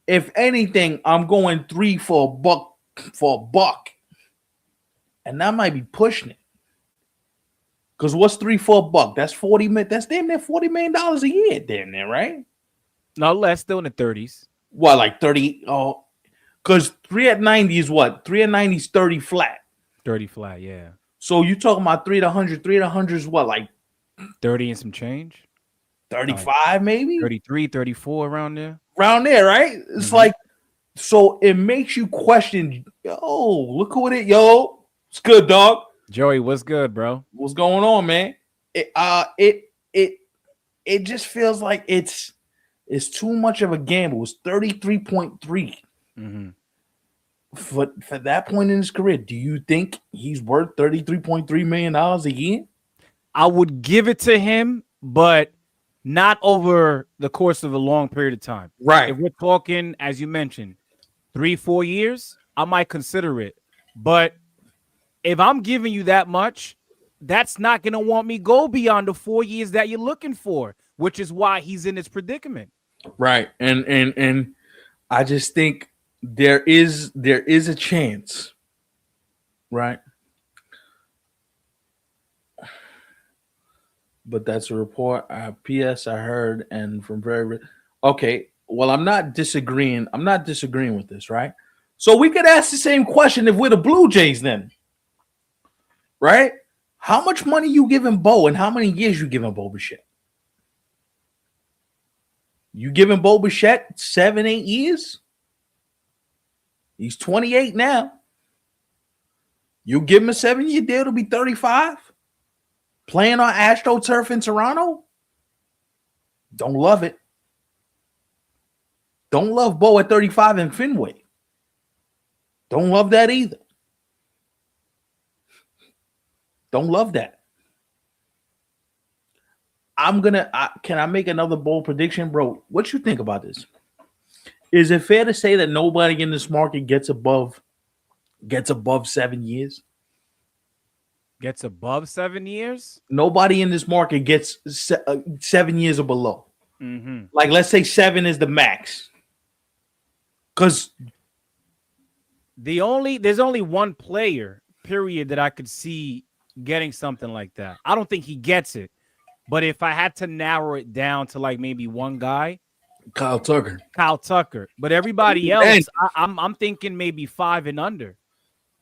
If anything, I'm going 3 for a buck. And that might be pushing it. Because what's 3 for a buck? That's 40 million. That's damn near $40 million a year, damn near, right? No less, still in the 30s. What, like 30? Oh, because 3 at 90 is what? 3 at 90 is 30 flat. 30 flat, yeah. So you talking about 3 to 100? 3 to 100 is what, like 30 and some change? 35 maybe? 33, 34 around there. Around there, right? It's like, so it makes you question, yo, look who it is. Yo, it's good, dog. Joey, what's good, bro? What's going on, man? It just feels like it's too much of a gamble. It's 33.3. For that point in his career, do you think he's worth $33.3 million a year? I would give it to him, but not over the course of a long period of time. Right. If we're talking, as you mentioned, 3-4 years, I might consider it. But if I'm giving you that much, that's not going to want me go beyond the 4 years that you're looking for, which is why he's in this predicament. Right. And I just think there is a chance, right? But that's a report. P.S. I heard, and from okay. Well, I'm not disagreeing with this, right? So we could ask the same question if we're the Blue Jays, then, right? How much money you giving Bo, and how many years you giving Bo Bichette? You giving Bo Bichette 7-8 years? He's 28 now. You give him a 7-year deal to be 35? Playing on AstroTurf in Toronto? Don't love it. Don't love Bo at 35 in Fenway. Don't love that either. Don't love that. Can I make another bold prediction, bro? What you think about this? Is it fair to say that nobody in this market gets above 7 years? Gets above 7 years? Nobody in this market gets 7 years or below. Like, let's say 7 is the max. Because There's only one player, period, that I could see getting something like that. I don't think he gets it. But if I had to narrow it down to like maybe one guy, Kyle Tucker. Kyle Tucker. But everybody else, And I'm thinking maybe 5 and under.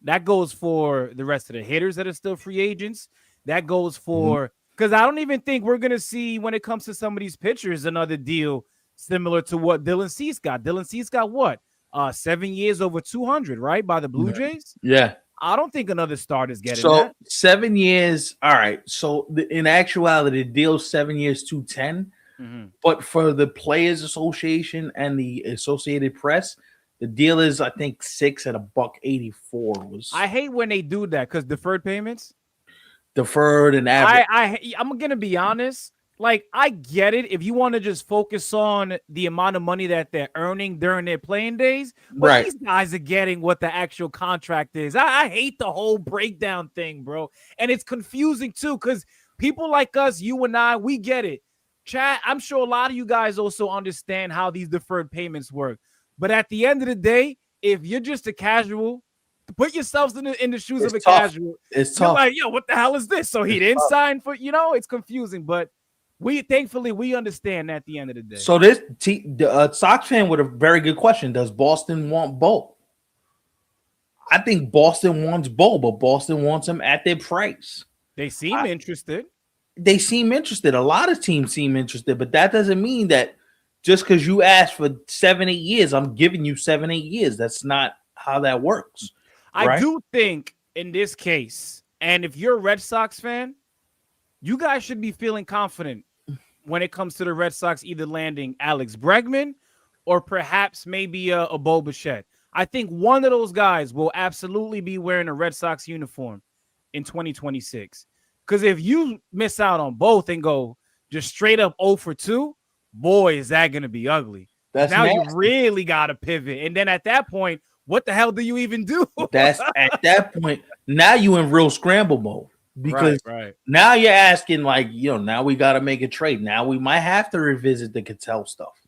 That goes for the rest of the hitters that are still free agents. That goes for because I don't even think we're gonna see when it comes to some of these pitchers another deal similar to what Dylan Cease got. Dylan Cease got what? 7 years over 200, right? By the Blue Jays. yeah. I don't think another starter's getting So that. 7 years. All right. So in actuality, the deal's 7 years, 210. But for the Players Association and the Associated Press, the deal is I think 6 at $1.84. I hate when they do that because deferred payments. Deferred and average. I'm gonna be honest. Like, I get it if you want to just focus on the amount of money that they're earning during their playing days, but Right. these guys are getting what the actual contract is. I hate the whole breakdown thing, bro. And it's confusing too, because people like us, you and I, we get it. Chat, I'm sure a lot of you guys also understand how these deferred payments work. But at the end of the day, if you're just a casual, put yourselves in the shoes of a casual. It's You're tough. like, yo, what the hell is this? So he didn't sign for, it's confusing, but thankfully we understand at the end of the day. So this Sox fan with a very good question: does Boston want Bo? I think Boston wants Bo, but Boston wants him at their price. They seem interested. They seem interested. A lot of teams seem interested, but that doesn't mean that just because you asked for 7-8 years, I'm giving you 7-8 years. That's not how that works. Right? I do think in this case, and if you're a Red Sox fan, you guys should be feeling confident when it comes to the Red Sox either landing Alex Bregman or perhaps maybe a Bo Bichette. I think one of those guys will absolutely be wearing a Red Sox uniform in 2026. Because if you miss out on both and go just straight up 0 for 2, boy, is that going to be ugly. That's now nasty. You really got to pivot. And then at that point, what the hell do you even do? That's at that point, now you in real scramble mode. Because right. Now you're asking, like, now we got to make a trade. Now we might have to revisit the Cattell stuff.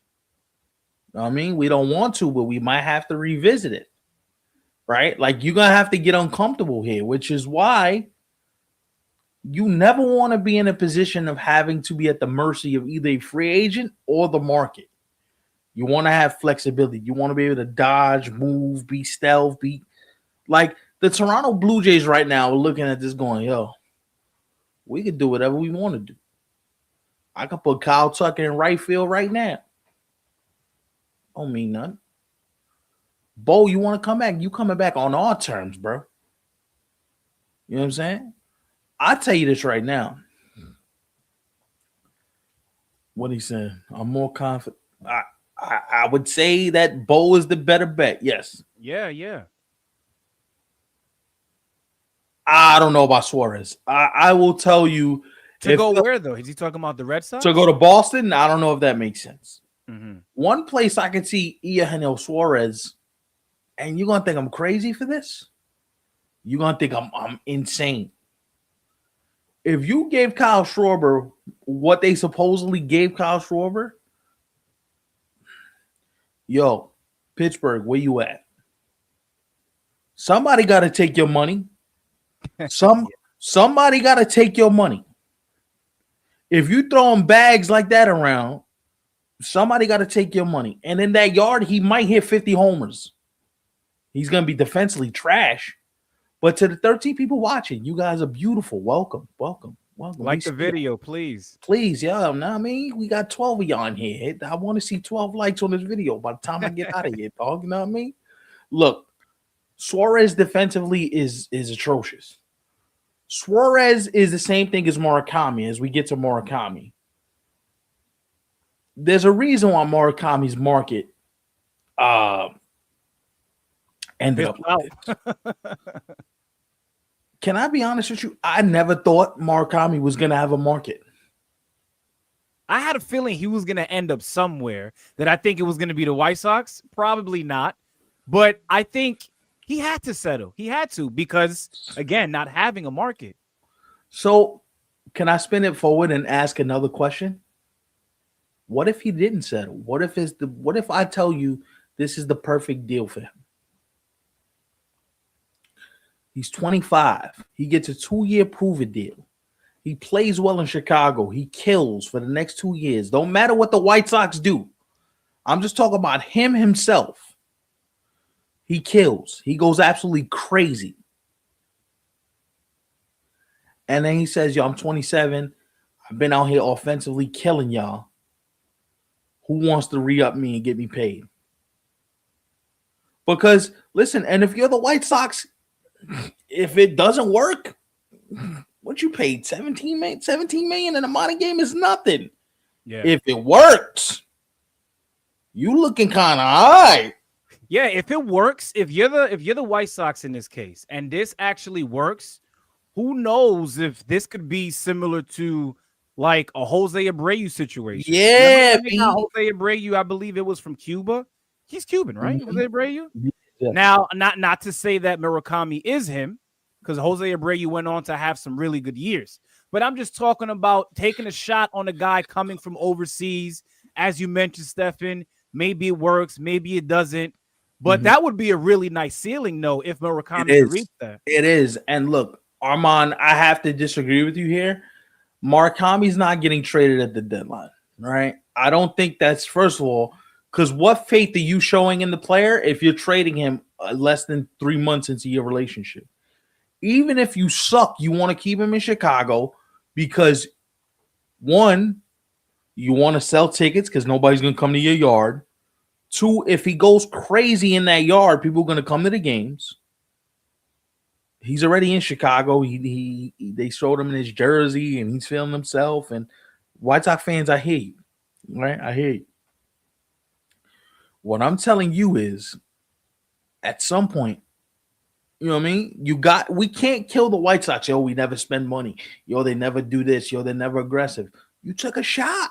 I mean, we don't want to, but we might have to revisit it. Right? Like, you're going to have to get uncomfortable here, which is why you never want to be in a position of having to be at the mercy of either a free agent or the market. You want to have flexibility. You want to be able to dodge, move, be stealth, be like the Toronto Blue Jays right now are looking at this going, yo, we could do whatever we want to do. I could put Kyle Tucker in right field right now. Don't mean nothing. Bo, you want to come back? You coming back on our terms, bro. You know what I'm saying? I'll tell you this right now. What he said, I'm more confident. I would say that Bo is the better bet. Yes. Yeah. I don't know about Suarez. I will tell you. To go where, though? Is he talking about the Red Sox? To go to Boston? I don't know if that makes sense. Mm-hmm. One place I can see Eugenio Suarez, and you're going to think I'm crazy for this? You're going to think I'm insane. If you gave Kyle Schwarber what they supposedly gave Kyle Schwarber, yo, Pittsburgh, where you at? Somebody got to take your money. Somebody got to take your money. If you throwing bags like that around, somebody got to take your money. And in that yard, he might hit 50 homers. He's going to be defensively trash. But to the 13 people watching, you guys are beautiful. Welcome. Like the video, please. Please, yeah. Now, I mean, we got 12 of y'all in here. I want to see 12 likes on this video by the time I get out of here, dog. You know what I mean? Look, Suarez defensively is atrocious. Suarez is the same thing as Murakami as we get to Murakami. There's a reason why Murakami's market ended up out. Can I be honest with you? I never thought Murakami was going to have a market. I had a feeling he was going to end up somewhere. That I think it was going to be the White Sox. Probably not. But I think he had to settle. He had to because, again, not having a market. So can I spin it forward and ask another question? What if he didn't settle? What if I tell you this is the perfect deal for him? He's 25. He gets a 2-year prove-it deal. He plays well in Chicago. He kills for the next 2 years. Don't matter what the White Sox do. I'm just talking about him himself. He kills. He goes absolutely crazy. And then he says, yo, I'm 27. I've been out here offensively killing y'all. Who wants to re-up me and get me paid? Because, listen, and if you're the White Sox, if it doesn't work, what you paid, $17 million in a minor game is nothing. Yeah. If it works, you looking kind of high. Yeah, if it works, if you're the White Sox in this case, and this actually works, who knows if this could be similar to like a Jose Abreu situation. Yeah, Jose Abreu, I believe it was from Cuba. He's Cuban, right? Mm-hmm. Jose Abreu. Yeah. Now, not to say that Murakami is him, because Jose Abreu went on to have some really good years. But I'm just talking about taking a shot on a guy coming from overseas. As you mentioned, Stefan, maybe it works, maybe it doesn't. But that would be a really nice ceiling, though, if Murakami could reach that. It is. And look, Armand, I have to disagree with you here. Murakami's not getting traded at the deadline, right? I don't think that's, first of all, because what faith are you showing in the player if you're trading him less than 3 months into your relationship? Even if you suck, you want to keep him in Chicago because, one, you want to sell tickets because nobody's going to come to your yard. Two, if he goes crazy in that yard, people are going to come to the games. He's already in Chicago. They showed him in his jersey, and he's feeling himself. And White Sox fans, I hear you, right? I hear you. What I'm telling you is, at some point, you know what I mean? We can't kill the White Sox. Yo, we never spend money. Yo, they never do this. Yo, they're never aggressive. You took a shot.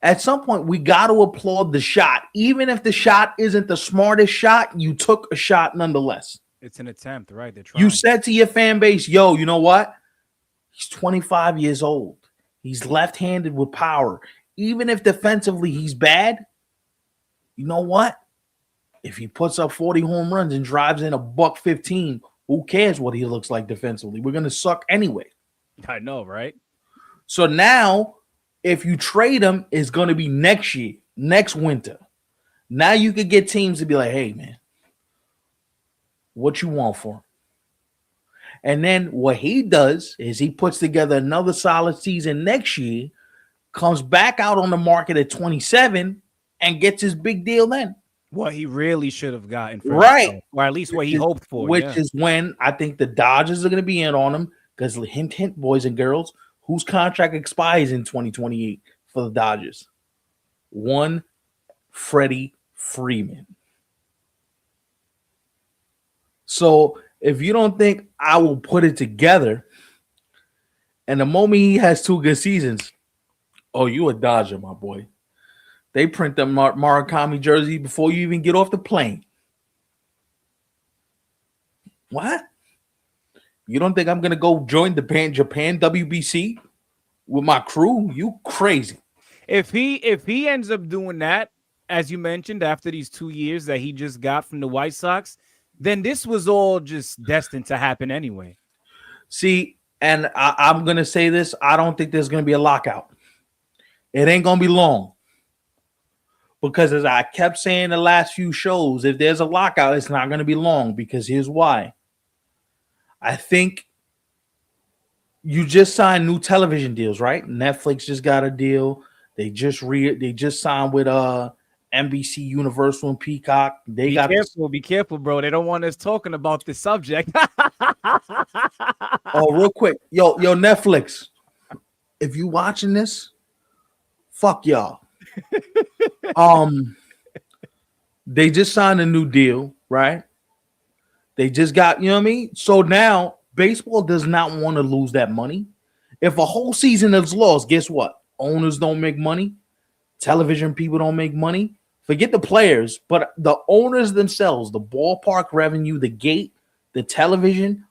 At some point, we got to applaud the shot. Even if the shot isn't the smartest shot, you took a shot nonetheless. It's an attempt, right? They're trying. You said to your fan base, yo, you know what? He's 25 years old. He's left-handed with power. Even if defensively he's bad, you know what? If he puts up 40 home runs and drives in $115, who cares what he looks like defensively? We're going to suck anyway. I know, right? So now, if you trade him, it's going to be next year, next winter. Now you could get teams to be like, hey, man, what you want for him? And then what he does is he puts together another solid season next year, comes back out on the market at 27, and gets his big deal then. What he really should have gotten. Right. Or at least what he hoped for. Which is when I think the Dodgers are going to be in on him because hint, boys and girls, whose contract expires in 2028 for the Dodgers? One, Freddie Freeman. So if you don't think I will put it together, and the moment he has 2 good seasons, oh, you a Dodger, my boy. They print the Murakami jersey before you even get off the plane. What? You don't think I'm going to go join the Japan WBC with my crew? You crazy. If he ends up doing that, as you mentioned, after these 2 years that he just got from the White Sox, then this was all just destined to happen anyway. See, and I'm going to say this. I don't think there's going to be a lockout. It ain't going to be long. Because as I kept saying the last few shows, if there's a lockout, it's not going to be long. Because here's why. I think you just signed new television deals, right? Netflix just got a deal. They just signed with NBC, Universal, and Peacock. Be careful, bro. They don't want us talking about this subject. Oh, real quick. Yo, Netflix. If you watching this, fuck y'all. They just signed a new deal, right? They just got, you know what I mean? So now baseball does not want to lose that money. If a whole season is lost, guess what? Owners don't make money. Television people don't make money. Forget the players, but the owners themselves, the ballpark revenue, the gate, the television,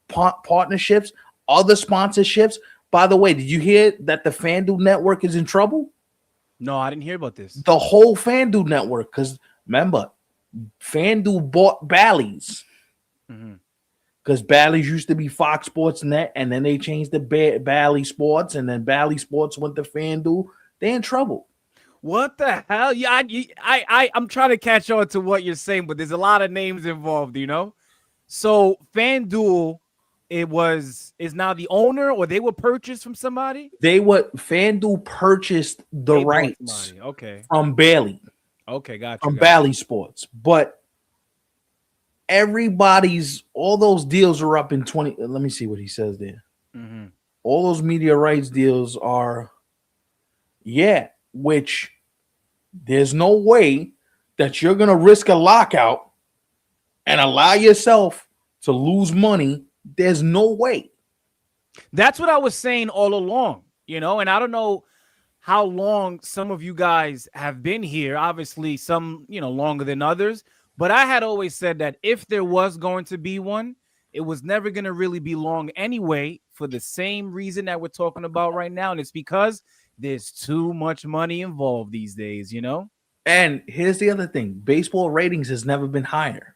partnerships, other sponsorships. By the way, did you hear that the FanDuel network is in trouble? No, I didn't hear about this. The whole FanDuel network, because remember, FanDuel bought Bally's. Because Bally's used to be Fox Sports Net, and then they changed to Bally Sports, and then Bally Sports went to FanDuel. They're in trouble. What the hell? Yeah, I'm trying to catch on to what you're saying, but there's a lot of names involved, you know? So FanDuel, is now the owner, or they were purchased from somebody? FanDuel purchased the rights from Bally. Okay, gotcha. From Bally Sports. But all those deals are up in 20. Let me see what he says there. All those media rights deals are, which there's no way that you're going to risk a lockout and allow yourself to lose money. There's no way. That's what I was saying all along, and I don't know how long some of you guys have been here. Obviously, some, longer than others. But I had always said that if there was going to be one, it was never going to really be long anyway, for the same reason that we're talking about right now. And it's because there's too much money involved these days, And here's the other thing. Baseball ratings has never been higher.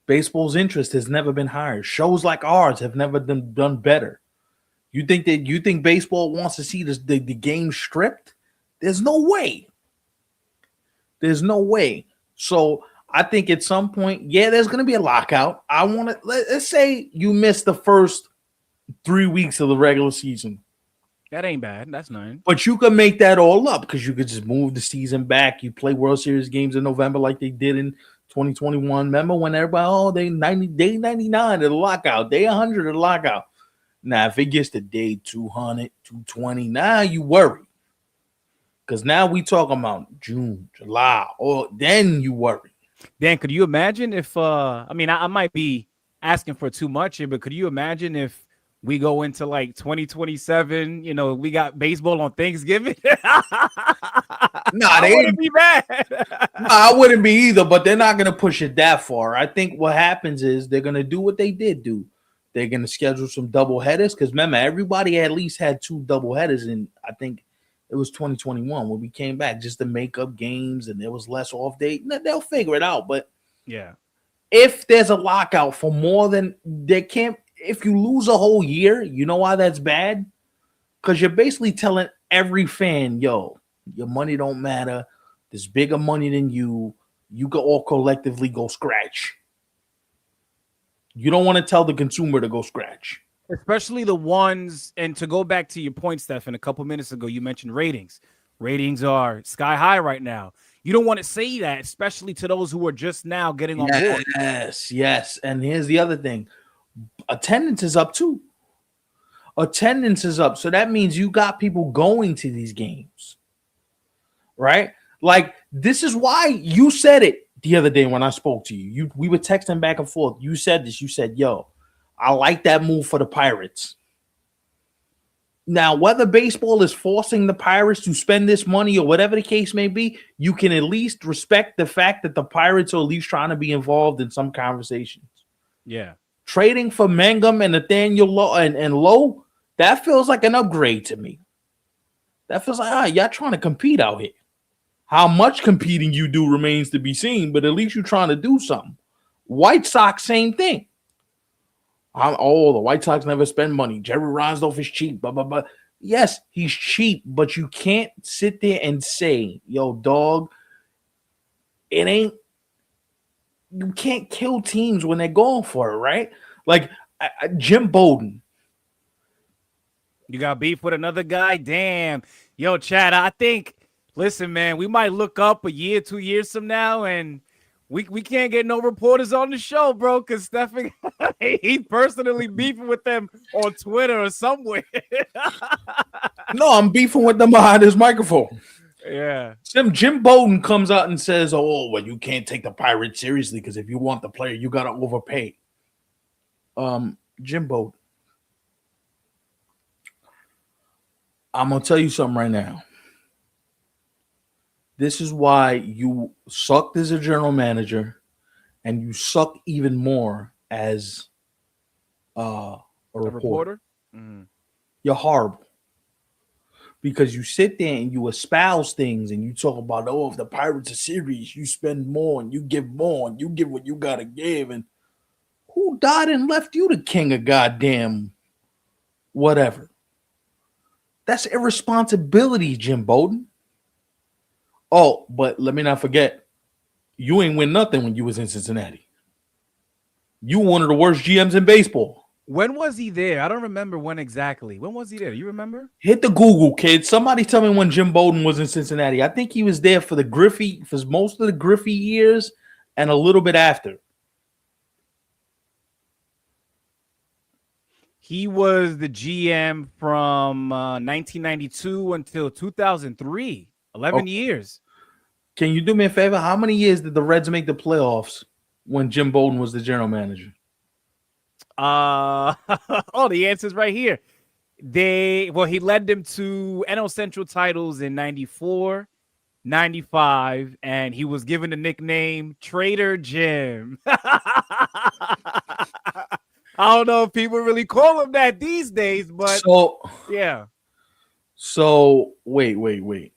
Baseball's interest has never been higher. Shows like ours have never done better. You think baseball wants to see the game stripped? There's no way. There's no way. So I think at some point, there's going to be a lockout. Let's say you miss the first 3 weeks of the regular season. That ain't bad. That's nice. But you can make that all up because you could just move the season back. You play World Series games in November like they did in 2021. Remember when everybody, day 99 of the lockout, day 100 of the lockout. Now, if it gets to day 200, 220, now you worry. Because now we talking about June, July, or then you worry. Dan, could you imagine if, I might be asking for too much here, but could you imagine if we go into like 2027, we got baseball on Thanksgiving? Nah, they wouldn't be bad. I wouldn't be either, but they're not going to push it that far. I think what happens is they're going to do what they did do. They're going to schedule some double headers because remember, everybody at least had 2 double headers, and I think it was 2021 when we came back just to make up games, and there was less off day. They'll figure it out, but if there's a lockout for more than they can't, if you lose a whole year, you know why that's bad? Because you're basically telling every fan, yo, your money don't matter. There's bigger money than you. You can all collectively go scratch. You don't want to tell the consumer to go scratch. Especially the ones, and to go back to your point, Stephan, a couple minutes ago, you mentioned ratings. Ratings are sky high right now. You don't want to say that, especially to those who are just now getting on board. Yes. And here's the other thing. Attendance is up too. Attendance is up. So that means you got people going to these games. Right? Like, this is why you said it the other day when I spoke to you. We were texting back and forth. You said this. You said, yo, I like that move for the Pirates. Now, whether baseball is forcing the Pirates to spend this money or whatever the case may be, you can at least respect the fact that the Pirates are at least trying to be involved in some conversations. Yeah. Trading for Mangum and Nathaniel Lowe and Lowe, that feels like an upgrade to me. That feels like, y'all trying to compete out here. How much competing you do remains to be seen, but at least you're trying to do something. White Sox, same thing. The White Sox never spend money. Jerry Reinsdorf is cheap, blah, blah, blah. Yes, he's cheap, but you can't sit there and say, yo, dog, it ain't, you can't kill teams when they're going for it, right? Like Jim Bowden. You got beef with another guy? Damn. Yo, Chad, I think, listen, man, we might look up a year, 2 years from now, and we can't get no reporters on the show, bro, because Stephan, he's personally beefing with them on Twitter or somewhere. No, I'm beefing with them behind his microphone. Yeah. Jim Bowden comes out and says, oh, well, you can't take the Pirates seriously because if you want the player, you got to overpay. Jim Bowden. I'm going to tell you something right now. This is why you sucked as a general manager and you suck even more as a reporter. Mm-hmm. You're horrible. Because you sit there and you espouse things and you talk about, if the Pirates are serious, you spend more and you give more and you give what you got to give. And Who died and left you the king of goddamn whatever? That's irresponsibility, Jim Bowden. Oh, but let me not forget, you ain't win nothing when you was in Cincinnati. You were one of the worst GMs in baseball. When was he there? I don't remember when exactly. When was he there? You remember? Hit the Google, kid. Somebody tell me when Jim Bowden was in Cincinnati. I think he was there for most of the Griffey years and a little bit after. He was the GM from 1992 until 2003. 11 years. Can you do me a favor? How many years did the Reds make the playoffs when Jim Bowden was the general manager? Oh, the answer's right here. He led them to NL Central titles in 94, 95, and he was given the nickname Trader Jim. I don't know if people really call him that these days, but yeah. So wait.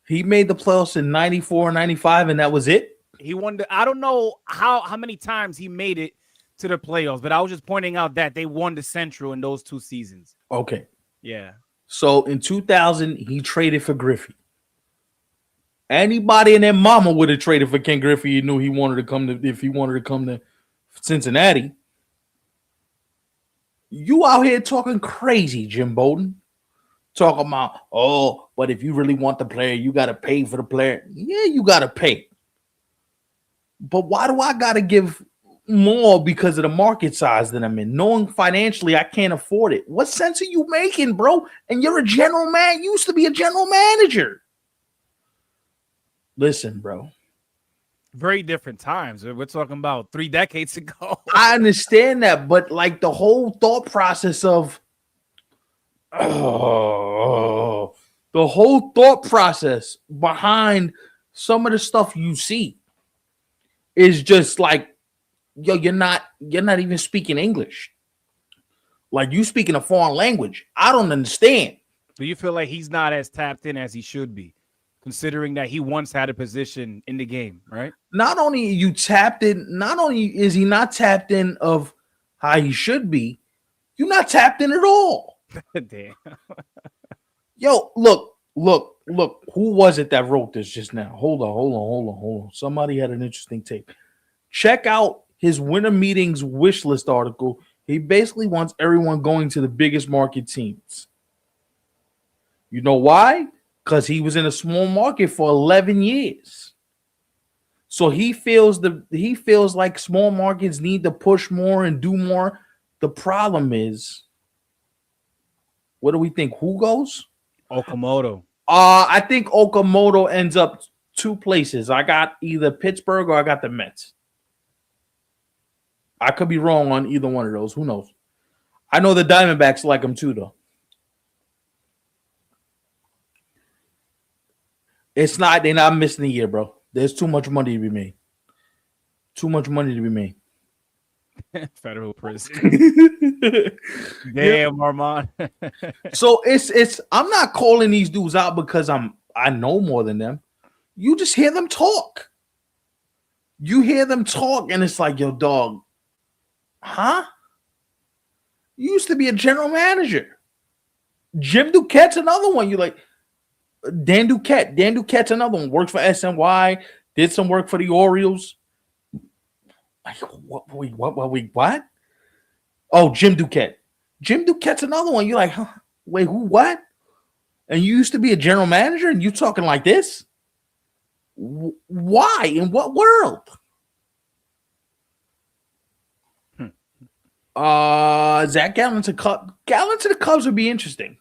He made the playoffs in 94, 95, and that was it? He won I don't know how many times he made it to the playoffs, but I was just pointing out that they won the Central in those 2 seasons. Okay. Yeah. So in 2000, he traded for Griffey. Anybody and their mama would have traded for Ken Griffey. He knew if he wanted to come to Cincinnati. You out here talking crazy, Jim Bowden. Talking about, but if you really want the player, you got to pay for the player. Yeah, you got to pay. But why do I got to give more because of the market size that I'm in? Knowing financially I can't afford it. What sense are you making, bro? And you're a general man. You used to be a general manager. Listen, bro. Very different times. We're talking about 3 decades ago. I understand that, but like the whole thought process of the whole thought process behind some of the stuff you see is just like, yo, you're not even speaking English. Like you speaking a foreign language. I don't understand. Do you feel like he's not as tapped in as he should be, considering that he once had a position in the game, right? Not only are you tapped in, not only is he not tapped in of how he should be, you're not tapped in at all. Damn. Yo, look. Who was it that wrote this just now? Hold on. Somebody had an interesting take. Check out his winter meetings wish list article. He basically wants everyone going to the biggest market teams. You know why? Because he was in a small market for 11 years. So he feels like small markets need to push more and do more. The problem is, what do we think? Who goes? Okamoto. I think Okamoto ends up 2 places. I got either Pittsburgh or I got the Mets. I could be wrong on either one of those. Who knows? I know the Diamondbacks like him too, though. They're not missing a year, bro. There's too much money to be made. Federal prison. Damn, Armand. So I'm not calling these dudes out because I know more than them. You just hear them talk. And it's like, yo, dog, huh? You used to be a general manager. Jim Duquette's another one. You like Dan Duquette. Dan Duquette's another one. Works for SNY. Did some work for the Orioles. Like, what? Oh, Jim Duquette. Jim Duquette's another one. You're like, huh? Wait, who? What? And you used to be a general manager, and you talking like this? Why? In what world? Zach Gallen to the Cubs would be interesting.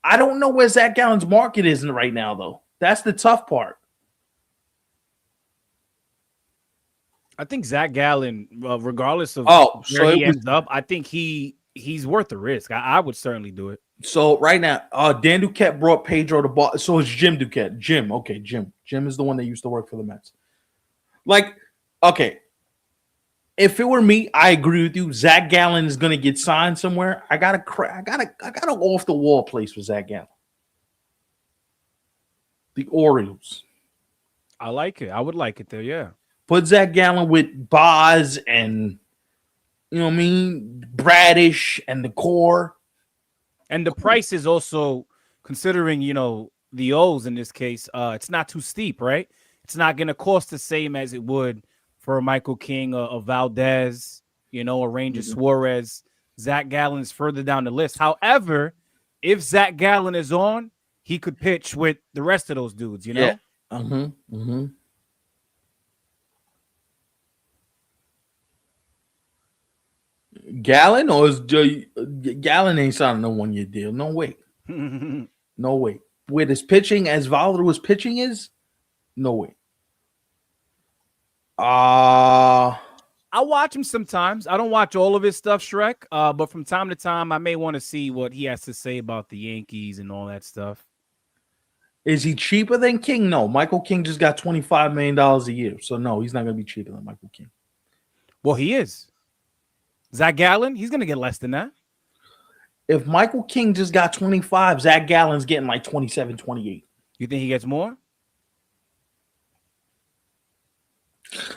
I don't know where Zach Gallen's market is right now, though. That's the tough part. I think Zach Gallen, regardless of where he ends up, I think he's worth the risk. I would certainly do it. So right now, Dan Duquette brought Pedro to Boston. So it's Jim Duquette. Jim. Jim is the one that used to work for the Mets. Like, okay. If it were me, I agree with you. Zach Gallen is gonna get signed somewhere. I got an off the wall place for Zach Gallen. The Orioles. I like it. I would like it there. Yeah. Put Zach Gallen with Boz and You know what I mean? Bradish and the core. And the price is also, considering, the O's in this case, it's not too steep, right? It's not going to cost the same as it would for a Michael King, a Valdez, a Ranger Suarez. Zach Gallen's further down the list. However, if Zach Gallen is on, he could pitch with the rest of those dudes, Yeah. Mm-hmm. Gallen or is Gallen ain't signing a 1-year deal? No way. No way. With his pitching, as volatile as pitching is, no way. I watch him sometimes. I don't watch all of his stuff, Shrek. But from time to time, I may want to see what he has to say about the Yankees and all that stuff. Is he cheaper than King? No. Michael King just got $25 million a year. So, no, he's not going to be cheaper than Michael King. Well, he is. Zach Gallen, he's going to get less than that. If Michael King just got 25, Zach Gallen's getting like 27, 28. You think he gets more?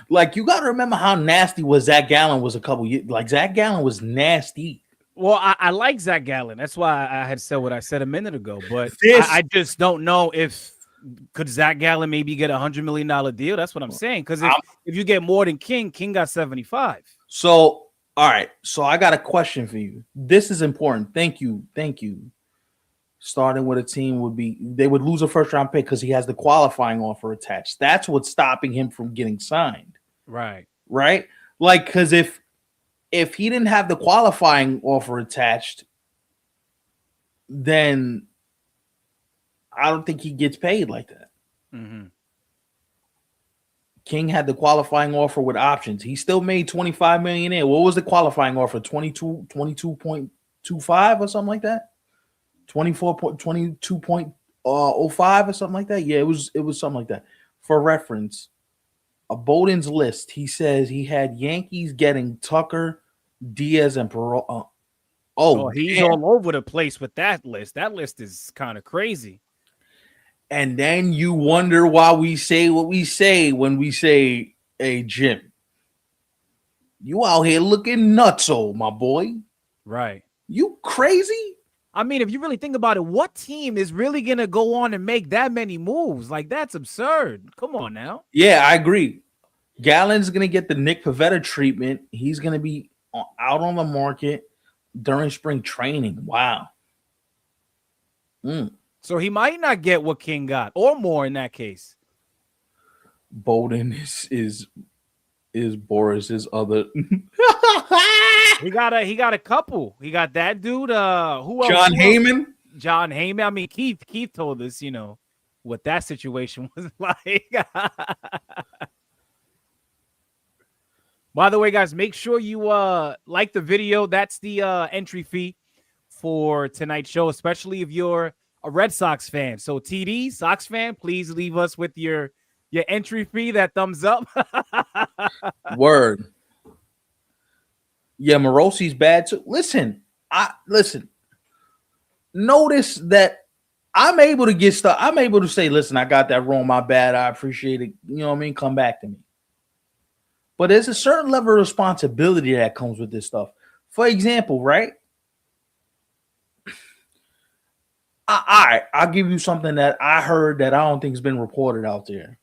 Like, you got to remember how nasty was Zach Gallen was a couple years. Like, Zach Gallen was nasty. Well, I like Zach Gallen. That's why I had said what I said a minute ago. But I just don't know could Zach Gallen maybe get $100 million deal? That's what I'm saying. Because if you get more than King got 75. So, all right. So I got a question for you. This is important. Thank you. Starting with a team they would lose a first round pick because he has the qualifying offer attached. That's what's stopping him from getting signed. Right. Like, because if he didn't have the qualifying offer attached, then I don't think he gets paid like that. Mm-hmm. King had the qualifying offer with options. He still made $25 million in. What was the qualifying offer? 22.25 or something like that? 22.05 or something like that? Yeah, it was something like that. For reference, a Bowden's list, he says he had Yankees getting Tucker, Diaz, and Perot. He's all over the place with that list. That list is kind of crazy. And then you wonder why we say what we say when we say, hey, Jim, you out here looking nutso, my boy. Right. You crazy? I mean, if you really think about it, what team is really going to go on and make that many moves? Like, that's absurd. Come on now. Yeah, I agree. Gallen's going to get the Nick Pivetta treatment. He's going to be out on the market during spring training. Wow. So he might not get what King got or more in that case. Bowden is Boris's other. He got a couple. He got that dude. Who else? John Heyman. John Heyman. I mean, Keith told us, what that situation was like. By the way, guys, make sure you like the video. That's the entry fee for tonight's show, especially if you're a Red Sox fan. So TD, Sox fan, please leave us with your entry fee, that thumbs up. Word. Yeah, Morosi's bad too. Listen. Notice that I'm able to get stuff. I'm able to say, listen, I got that wrong. My bad. I appreciate it. You know what I mean? Come back to me. But there's a certain level of responsibility that comes with this stuff. For example, right? I'll give you something that I heard that I don't think has been reported out there.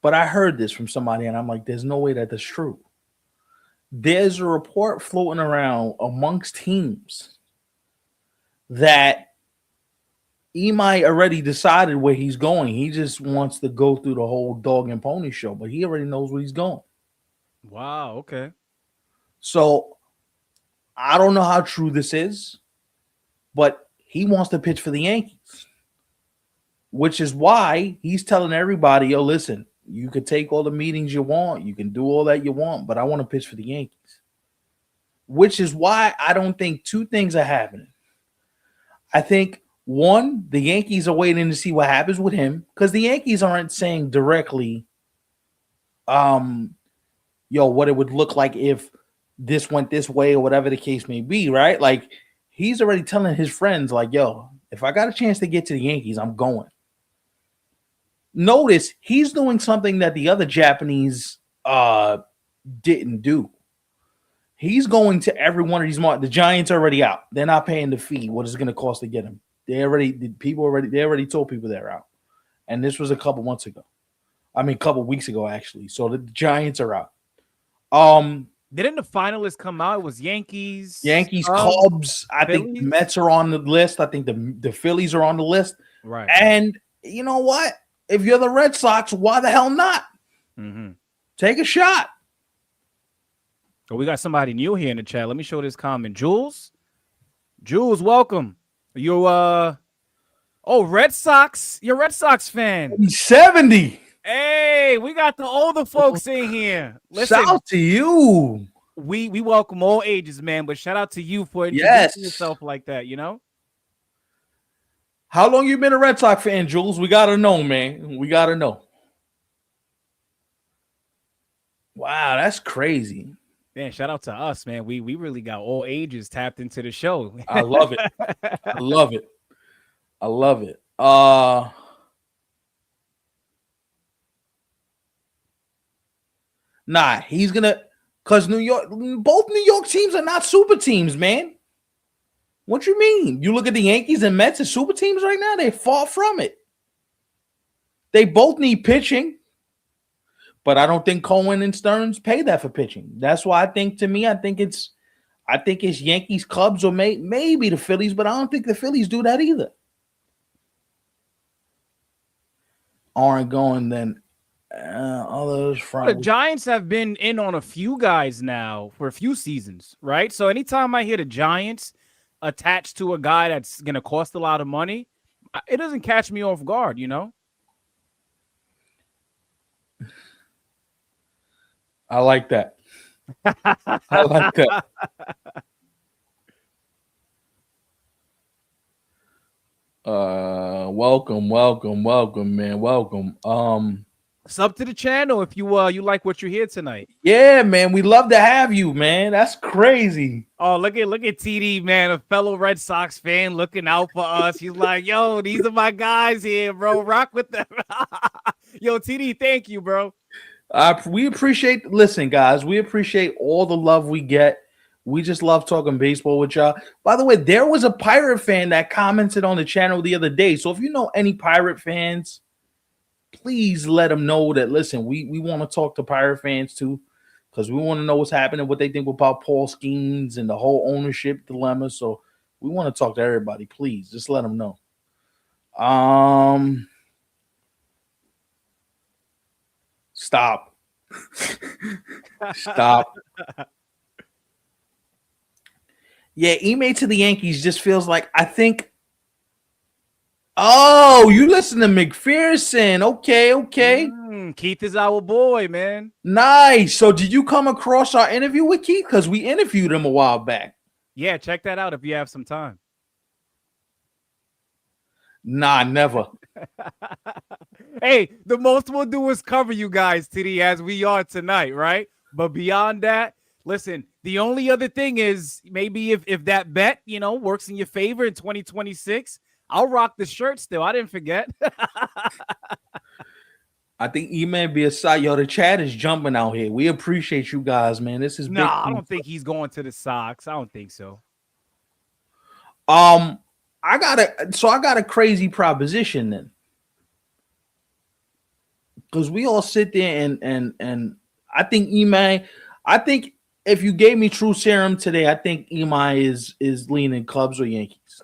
But I heard this from somebody, and I'm like, there's no way that that's true. There's a report floating around amongst teams that Imai already decided where he's going. He just wants to go through the whole dog and pony show, but he already knows where he's going. Wow, okay. So I don't know how true this is, but he wants to pitch for the Yankees, which is why he's telling everybody, yo, listen, you can take all the meetings you want. You can do all that you want, but I want to pitch for the Yankees, which is why I don't think two things are happening. I think, one, the Yankees are waiting to see what happens with him because the Yankees aren't saying directly, what it would look like if this went this way or whatever the case may be, right? Like, he's already telling his friends, like, yo, if I got a chance to get to the Yankees, I'm going. Notice he's doing something that the other Japanese didn't do. He's going to every one of these markets. The Giants are already out. They're not paying the fee. What is it going to cost to get him? They already told people they're out. And this was a couple months ago. I mean, a couple weeks ago, actually. So the Giants are out. Didn't the finalists come out? It was Yankees, Cubs. I Phillies? think the Mets are on the list. I think the Phillies are on the list. Right. And you know what? If you're the Red Sox, why the hell not? Mm-hmm. Take a shot. Oh, we got somebody new here in the chat. Let me show this comment. Jules, welcome. You Red Sox. You're a Red Sox fan. He's 70. Hey, we got the older folks in here. Listen, shout out to you. We welcome all ages, man. But shout out to you for introducing yourself like that. You know. How long you been a Red Sox fan, Jules? We gotta know, man. We gotta know. Wow, that's crazy. Man, shout out to us, man. We really got all ages tapped into the show. I love it. I love it. I love it. Nah, he's gonna because both New York teams are not super teams, man. What you mean? You look at the Yankees and Mets as super teams right now, they're far from it. They both need pitching, but I don't think Cohen and Stearns pay that for pitching. That's why I think it's Yankees, Cubs, or maybe the Phillies, but I don't think the Phillies do that either. Aren't going then. Others from the Giants have been in on a few guys now for a few seasons, right? So anytime I hear the Giants attached to a guy that's going to cost a lot of money, it doesn't catch me off guard, you know? I like that. I like that. Welcome, man. Welcome. Sub to the channel if you like what you hear tonight. Yeah, man. We love to have you, man. That's crazy. Oh, look at TD, man, a fellow Red Sox fan looking out for us. He's like, yo, these are my guys here, bro. Rock with them. Yo, TD, thank you, bro. We appreciate. Listen, guys, we appreciate all the love we get. We just love talking baseball with y'all. By the way, there was a Pirate fan that commented on the channel the other day. So if you know any Pirate fans, please let them know that, listen, we want to talk to Pirate fans too, because we want to know what's happening, what they think about Paul Skeens and the whole ownership dilemma. So we want to talk to everybody. Please just let them know. Stop. Stop. Yeah, email to the Yankees just feels like, I think. Oh, you listen to McPherson. Okay. Keith is our boy, man. Nice. So did you come across our interview with Keith? Because we interviewed him a while back. Yeah, check that out if you have some time. Nah, never. Hey, the most we'll do is cover you guys today as we are tonight, right? But beyond that, listen, the only other thing is maybe if that bet, works in your favor in 2026, I'll rock the shirt still. I didn't forget. I think E-Man be a side. Yo, the chat is jumping out here. We appreciate you guys, man. This is big. I don't think he's going to the Sox. I don't think so. I got a crazy proposition then. Because we all sit there and I think E-Man, if you gave me true serum today, I think E-Man is leaning Cubs or Yankees,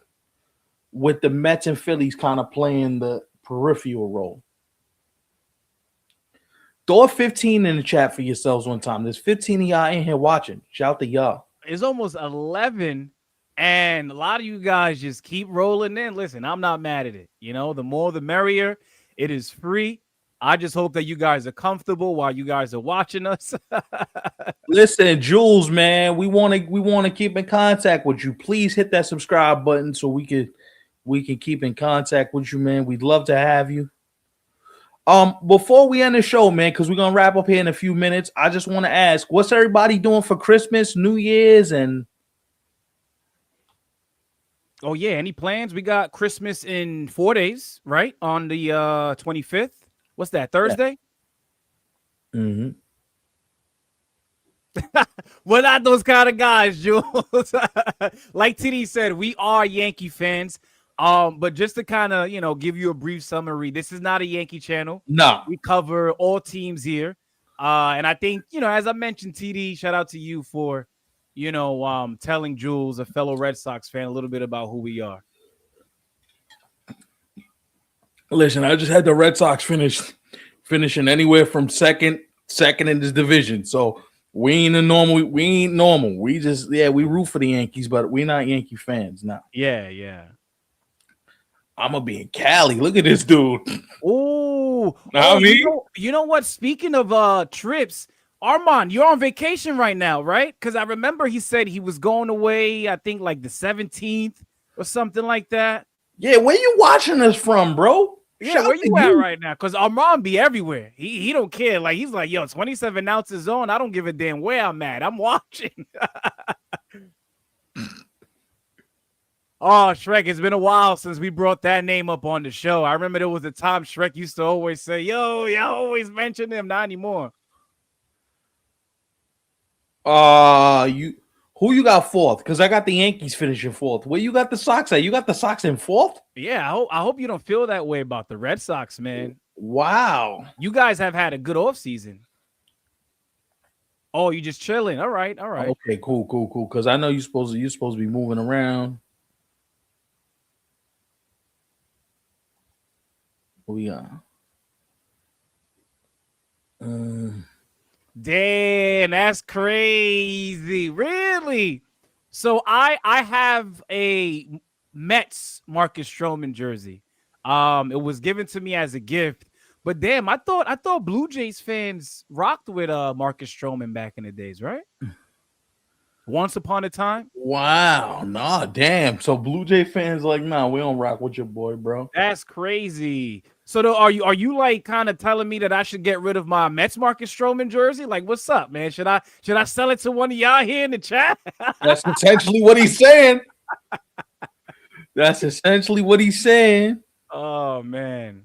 with the Mets and Phillies kind of playing the peripheral role. Throw a 15 in the chat for yourselves one time. There's 15 of y'all in here watching. Shout to y'all. It's almost 11, and a lot of you guys just keep rolling in. Listen, I'm not mad at it. The more the merrier. It is free. I just hope that you guys are comfortable while you guys are watching us. Listen, Jules, man, we want to keep in contact with you. Please hit that subscribe button so we can keep in contact with you, man. We'd love to have you. Before we end the show, man, because we're gonna wrap up here in a few minutes, I just want to ask, what's everybody doing for Christmas, New Year's, and oh yeah, any plans? We got Christmas in 4 days, right? On the 25th. What's that, Thursday? Mm-hmm. We're not those kind of guys, Jules. Like TD said, we are Yankee fans. But just to kind of, give you a brief summary, this is not a Yankee channel. No. We cover all teams here. And I think, as I mentioned, TD, shout out to you for, telling Jules, a fellow Red Sox fan, a little bit about who we are. Listen, I just had the Red Sox finishing anywhere from second in this division. So we ain't normal. We just we root for the Yankees, but we're not Yankee fans now. Yeah. I'm gonna be in Cali. Look at this dude. Oh, I mean, you know what? Speaking of trips, Armand, you're on vacation right now, right? Because I remember he said he was going away, I think like the 17th or something like that. Yeah, where you watching us from, bro? Yeah, where you at right now? Because Armand be everywhere. He don't care. Like, he's like, yo, 27 ounces on. I don't give a damn where I'm at. I'm watching. Oh, Shrek, it's been a while since we brought that name up on the show. I remember there was a time Shrek used to always say, yo, y'all always mention him. Not anymore. Who you got fourth? Because I got the Yankees finishing fourth. Where you got the Sox at? You got the Sox in fourth? Yeah, I hope you don't feel that way about the Red Sox, man. Wow. You guys have had a good offseason. Oh, you just chilling. All right. Okay, cool. Because I know you're supposed to be moving around. We are. Damn, that's crazy. Really? So I have a Mets Marcus Stroman jersey. It was given to me as a gift. But damn, I thought Blue Jays fans rocked with Marcus Stroman back in the days, right? Once upon a time. Wow, nah, damn. So Blue Jay fans like, nah, we don't rock with your boy, bro. That's crazy. So are you like kind of telling me that I should get rid of my Mets Marcus Stroman jersey? Like, what's up, man? Should I sell it to one of y'all here in the chat? That's essentially what he's saying. That's essentially what he's saying. Oh man.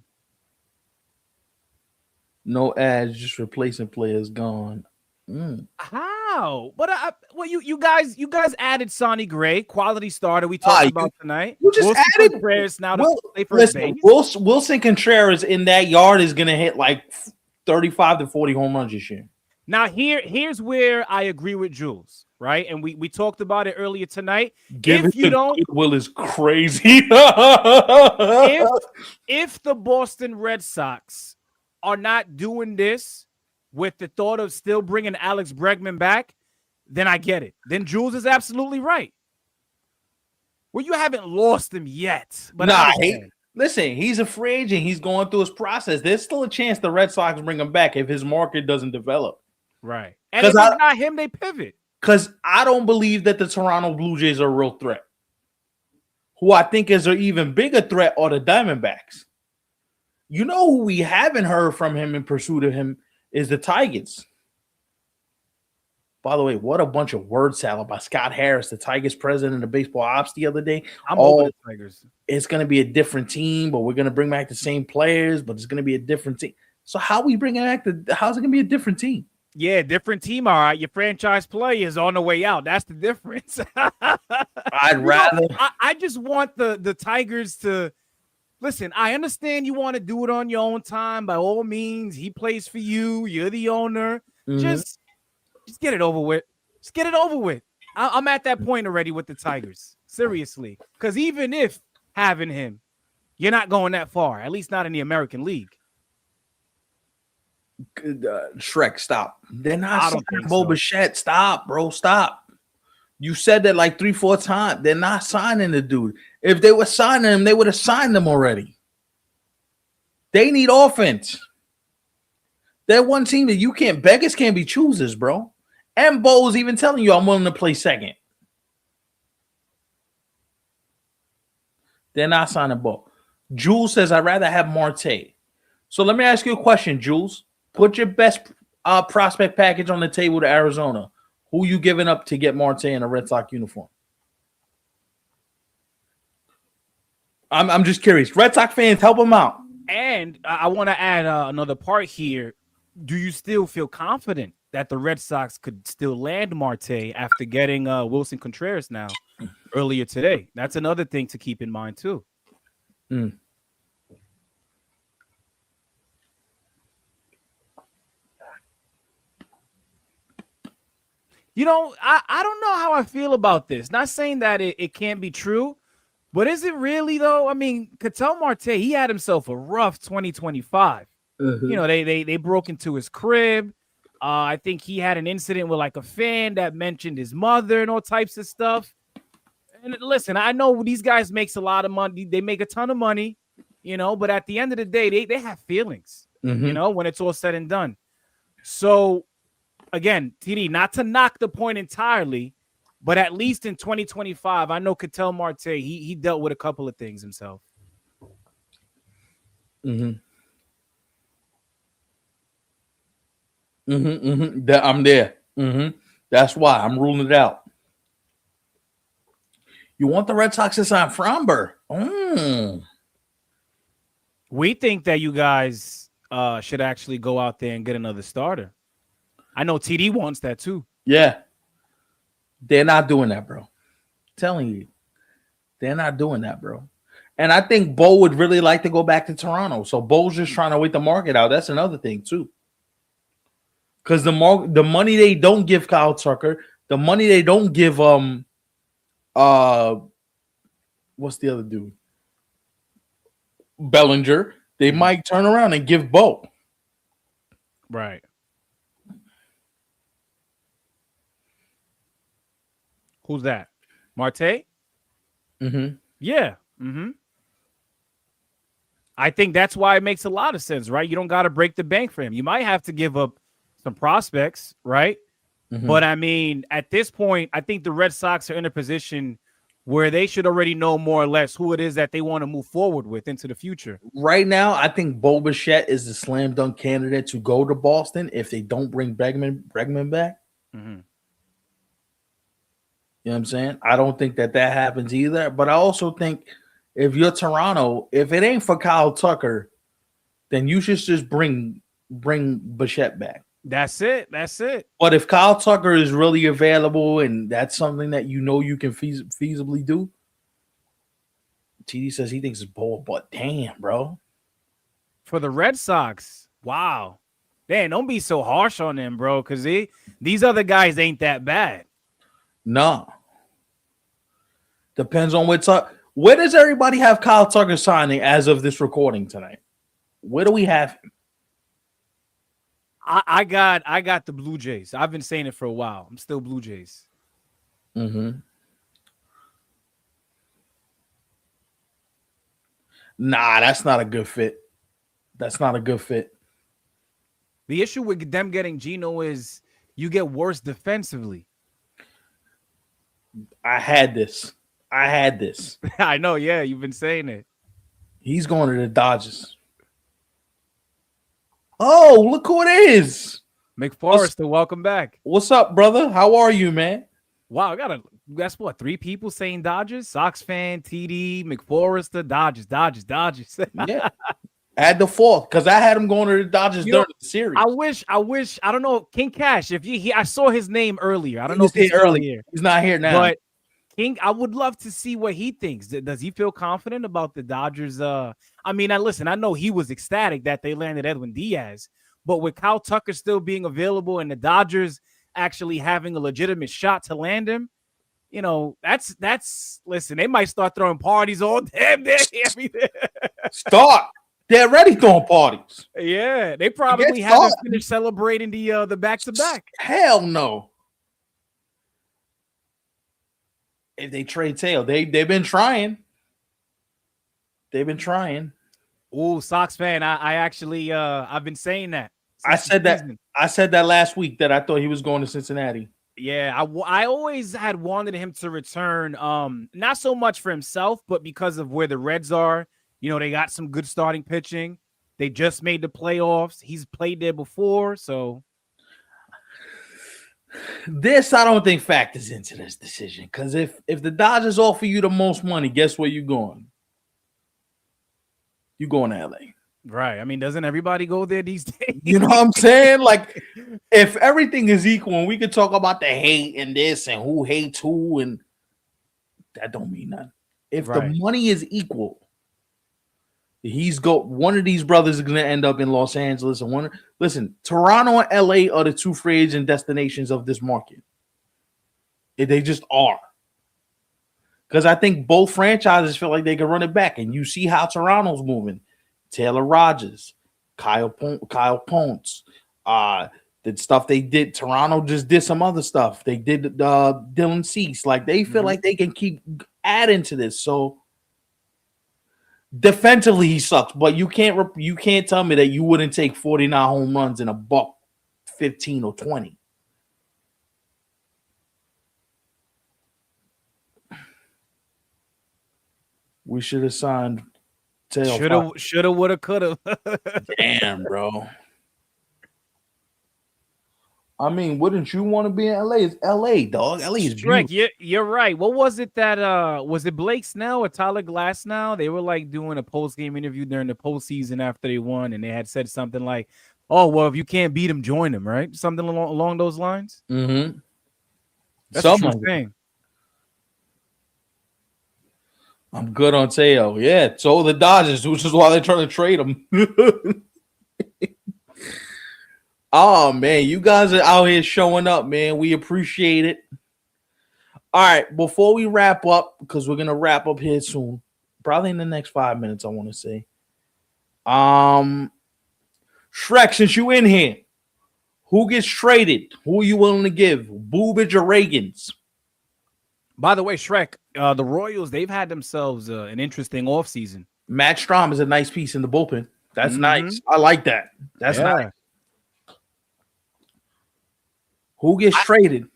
No ads, just replacing players gone. How? But you guys added Sonny Gray, quality starter. We talked about tonight. You just Willson added Contreras now to play first base. Willson Contreras in that yard is gonna hit like 35 to 40 home runs this year. Now here's where I agree with Jules, right? And we talked about it earlier tonight. Will is crazy. if the Boston Red Sox are not doing this with the thought of still bringing Alex Bregman back, then I get it. Then Jules is absolutely right. Well, you haven't lost him yet. But listen, he's a free agent. He's going through his process. There's still a chance the Red Sox bring him back if his market doesn't develop. Right. And if it's not him, they pivot. Because I don't believe that the Toronto Blue Jays are a real threat. Who I think is an even bigger threat are the Diamondbacks. You know who we haven't heard from him in pursuit of him is the Tigers. By the way, what a bunch of word salad by Scott Harris, the Tigers president of baseball ops, the other day. I'm over the Tigers. It's going to be a different team, but we're going to bring back the same players, but it's going to be a different team. So how's it going to be a different team? Yeah, different team. All right. Your franchise player is on the way out. That's the difference. I just want the Tigers to listen. I understand you want to do it on your own time. By all means, he plays for you. You're the owner. Mm-hmm. Just get it over with. Just get it over with. I'm at that point already with the Tigers. Seriously. Because even if having him, you're not going that far. At least not in the American League. Shrek, stop. They're not signing Bo Bichette. Stop, bro. Stop. You said that like 3-4 times. They're not signing the dude. If they were signing him, they would have signed him already. They need offense. They're one team that you can't. Beggars can't be choosers, bro. And Bo's even telling you I'm willing to play second. They're not signing Bo. Jules says I'd rather have Marte. So let me ask you a question, Jules. Put your best prospect package on the table to Arizona. Who you giving up to get Marte in a Red Sox uniform? I'm just curious. Red Sox fans, help him out. And I want to add another part here. Do you still feel confident that the Red Sox could still land Marte after getting Willson Contreras now earlier today. That's another thing to keep in mind too. Mm. You know, I don't know how I feel about this. Not saying that it can't be true, but is it really though? I mean, Ketel Marte, he had himself a rough 2025. You know, they broke into his crib. I think he had an incident with like a fan that mentioned his mother and all types of stuff. And listen, I know these guys makes a lot of money. They make a ton of money, you know, but at the end of the day, they have feelings, you know, when it's all said and done. So again, TD, not to knock the point entirely, but at least in 2025, I know Ketel Marte, he dealt with a couple of things himself. I'm there. That's why I'm ruling it out. You want the Red Sox to sign Fromber? We think that you guys should actually go out there and get another starter. I know TD wants that too. Yeah. They're not doing that, bro. I'm telling you. They're not doing that, bro. And I think Bo would really like to go back to Toronto. So Bo's just trying to wait the market out. That's another thing too. Because the money they don't give Kyle Tucker, the money they don't give what's the other dude? Bellinger, they might turn around and give Bo. Right. Who's that? Marte? Yeah. I think that's why it makes a lot of sense, right? You don't got to break the bank for him. You might have to give up some prospects, right? But I mean, at this point, I think the Red Sox are in a position where they should already know more or less who it is that they want to move forward with into the future. Right now, I think Bo Bichette is the slam dunk candidate to go to Boston if they don't bring Bregman back. You know what I'm saying? I don't think that happens either. But I also think if you're Toronto, if it ain't for Kyle Tucker, then you should just bring Bichette back. That's it. But if Kyle Tucker is really available and that's something that you know you can feasibly do, TD says he thinks it's Bo, but damn, bro. For the Red Sox, wow. Man, don't be so harsh on them, bro, because these other guys ain't that bad. No. Depends on where does everybody have Kyle Tucker signing as of this recording tonight? Where do we have him? I got the Blue Jays. I've been saying it for a while. I'm still Blue Jays. Nah, that's not a good fit. The issue with them getting Geno is you get worse defensively. I had this. I know, yeah, you've been saying it. He's going to the Dodgers. Oh, look who it is. McForrester, welcome back. What's up, brother? How are you, man? Wow, that's what, 3 people saying Dodgers? Sox fan, TD, McForrester, Dodgers. Yeah. Add the 4th because I had him going to the Dodgers during the series. I wish. I don't know, King Cash. I saw his name earlier. I don't know if he's earlier. He's not here now. But King, I would love to see what he thinks. Does he feel confident about the Dodgers? I mean, I know he was ecstatic that they landed Edwin Diaz, but with Kyle Tucker still being available and the Dodgers actually having a legitimate shot to land him, you know, that's listen, they might start throwing parties all damn day. Start. They're already throwing parties. Yeah, they probably haven't finished celebrating the back-to-back. Hell no. If they trade Taylor, they've been trying. Oh, Sox fan, I actually I've been saying that. I said that last week that I thought he was going to Cincinnati. Yeah, I always had wanted him to return, not so much for himself, but because of where the Reds are. You know, they got some good starting pitching. They just made the playoffs. He's played there before, so this I don't think factors into this decision because if the Dodgers offer you the most money, guess where you're going? You're going to LA. Right. I mean, doesn't everybody go there these days? You know what I'm saying? Like, if everything is equal and we could talk about the hate and this and who hates who, and that don't mean nothing. If the Right. money is equal, one of these brothers is gonna end up in Los Angeles, and listen, Toronto and LA are the two free agent destinations of this market. They just are. Because I think both franchises feel like they can run it back. And you see how Toronto's moving. Taylor Rogers, Kyle Ponce, the stuff they did. Toronto just did some other stuff. They did Dylan Cease. Like, they feel like they can keep adding to this. So defensively, he sucks. But you can't tell me that you wouldn't take 49 home runs in a buck 15 or 20. We should have signed Taylor. Shoulda, woulda, coulda. Damn, bro. I mean, wouldn't you want to be in LA? It's LA, dog. LA is beautiful. You're right. What was it that was it Blake Snell or Tyler Glasnow? They were like doing a post-game interview during the postseason after they won, and they had said something like, "Oh, well, if you can't beat them, join them," right? Something along those lines. Mm-hmm. That's a true thing. I'm good on Teo. Yeah, so the Dodgers, which is why they're trying to trade him. Oh, man, you guys are out here showing up, man. We appreciate it. All right, before we wrap up, because we're going to wrap up here soon, probably in the next 5 minutes, I want to say. Shrek, since you in here, who gets traded? Who are you willing to give? Boobage or Reagans? By the way, Shrek, the Royals, they've had themselves an interesting offseason. Matt Strom is a nice piece in the bullpen. That's nice. I like that. That's nice. Who gets traded?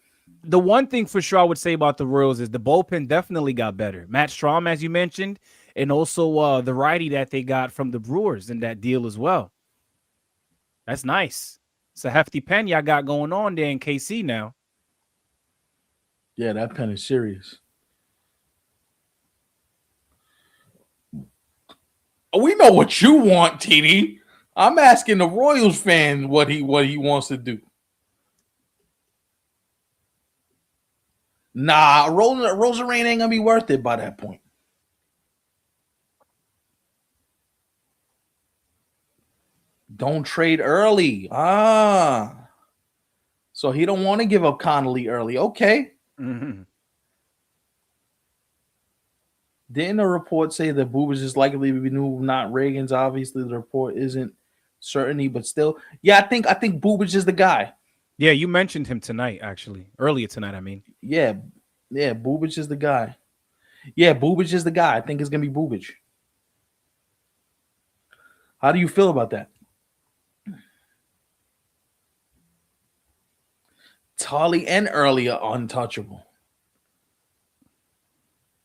The one thing for sure I would say about the Royals is the bullpen definitely got better. Matt Strom, as you mentioned, and also the righty that they got from the Brewers in that deal as well. That's nice. It's a hefty pen y'all got going on there in KC now. Yeah, that pen is serious. We know what you want, TD. I'm asking the Royals fan what he wants to do. Nah, Rosarane ain't gonna be worth it by that point. Don't trade early. So he don't want to give up Connolly early. Okay. Mm-hmm. Didn't the report say that Boobage is likely to be moved, not Reagans? Obviously, the report isn't certainty, but still. Yeah, I think Boobage is the guy. Yeah, you mentioned him tonight, actually. Earlier tonight, I mean. Yeah, Boobage is the guy. Yeah, Boobage is the guy. I think it's going to be Boobage. How do you feel about that? Tully and Early are untouchable.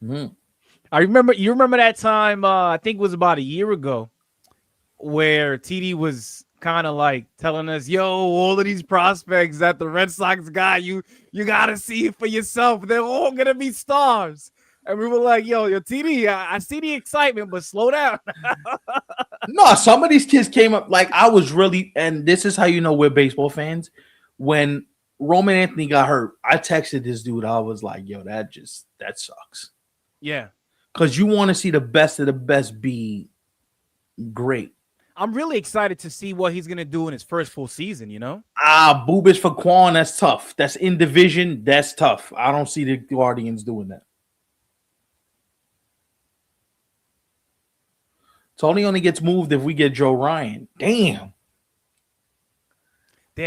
You remember that time, I think it was about a year ago, where TD was kind of like telling us, yo, all of these prospects that the Red Sox got, you got to see it for yourself. They're all going to be stars. And we were like, yo, TD, I see the excitement, but slow down. No, some of these kids came up like I was really, and this is how you know we're baseball fans. When Roman Anthony got hurt, I texted this dude. I was like, yo, that sucks. Yeah. Because you want to see the best of the best be great. I'm really excited to see what he's going to do in his first full season, you know? Boobage for Quan, that's tough. That's in division, that's tough. I don't see the Guardians doing that. Tony only gets moved if we get Joe Ryan. Damn,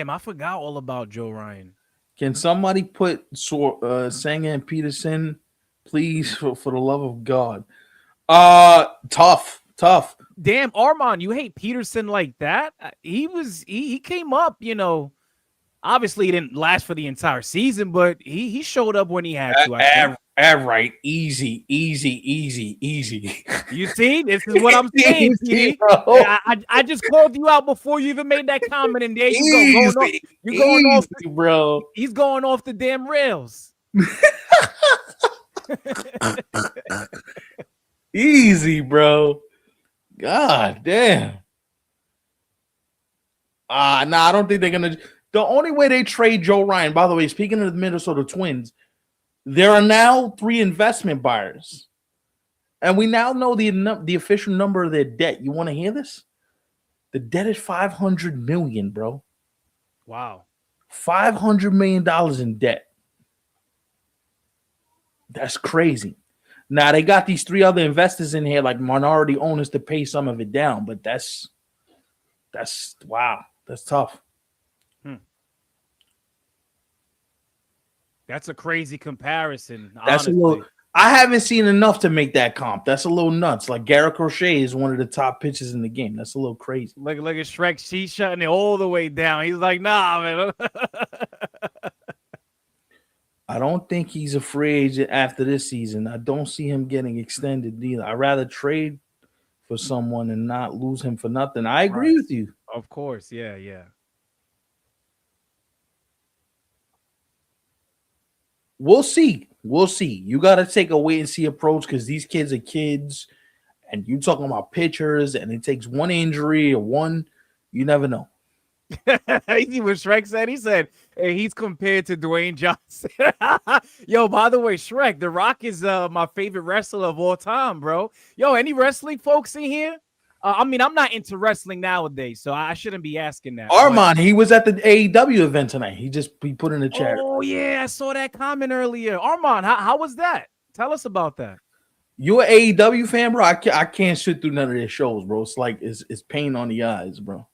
I forgot all about Joe Ryan. Can somebody put Senga and Peterson, please, for the love of God? Tough. Damn, Armand, you hate Peterson like that? He came up, you know. Obviously, he didn't last for the entire season, but he showed up when he had to. Right. Easy. You see, this is what I'm saying, T. I just called you out before you even made that comment, and there you go. You're going off, bro. He's going off the damn rails. Easy, bro. God damn. I don't think they're gonna. The only way they trade Joe Ryan, by the way, speaking of the Minnesota Twins, there are now 3 investment buyers, and we now know the official number of their debt. You want to hear this? The debt is $500 million, bro. Wow. $500 million in debt. That's crazy. Now they got these 3 other investors in here, like minority owners, to pay some of it down, but that's wow. That's tough. That's a crazy comparison. That's honestly. a little. I haven't seen enough to make that comp. That's a little nuts. Like Garrett Crochet is one of the top pitchers in the game. That's a little crazy. Look at Shrek. She's shutting it all the way down. He's like, nah, man. I don't think he's a free agent after this season. I don't see him getting extended either. I'd rather trade for someone and not lose him for nothing. I agree with you. Of course. Yeah. We'll see. You got to take a wait and see approach because these kids are kids, and you talking about pitchers, and it takes one injury or one. You never know. You see what Shrek said? He said, hey, he's compared to Dwayne Johnson. Yo, by the way, Shrek, The Rock is my favorite wrestler of all time, bro. Yo, any wrestling folks in here? I mean, I'm not into wrestling nowadays, so I shouldn't be asking that. Armand, he was at the AEW event tonight. He put in the chat. Oh, yeah, I saw that comment earlier. Armand, how was that? Tell us about that. You an AEW fan, bro? I can't sit through none of their shows, bro. It's like it's pain on the eyes, bro.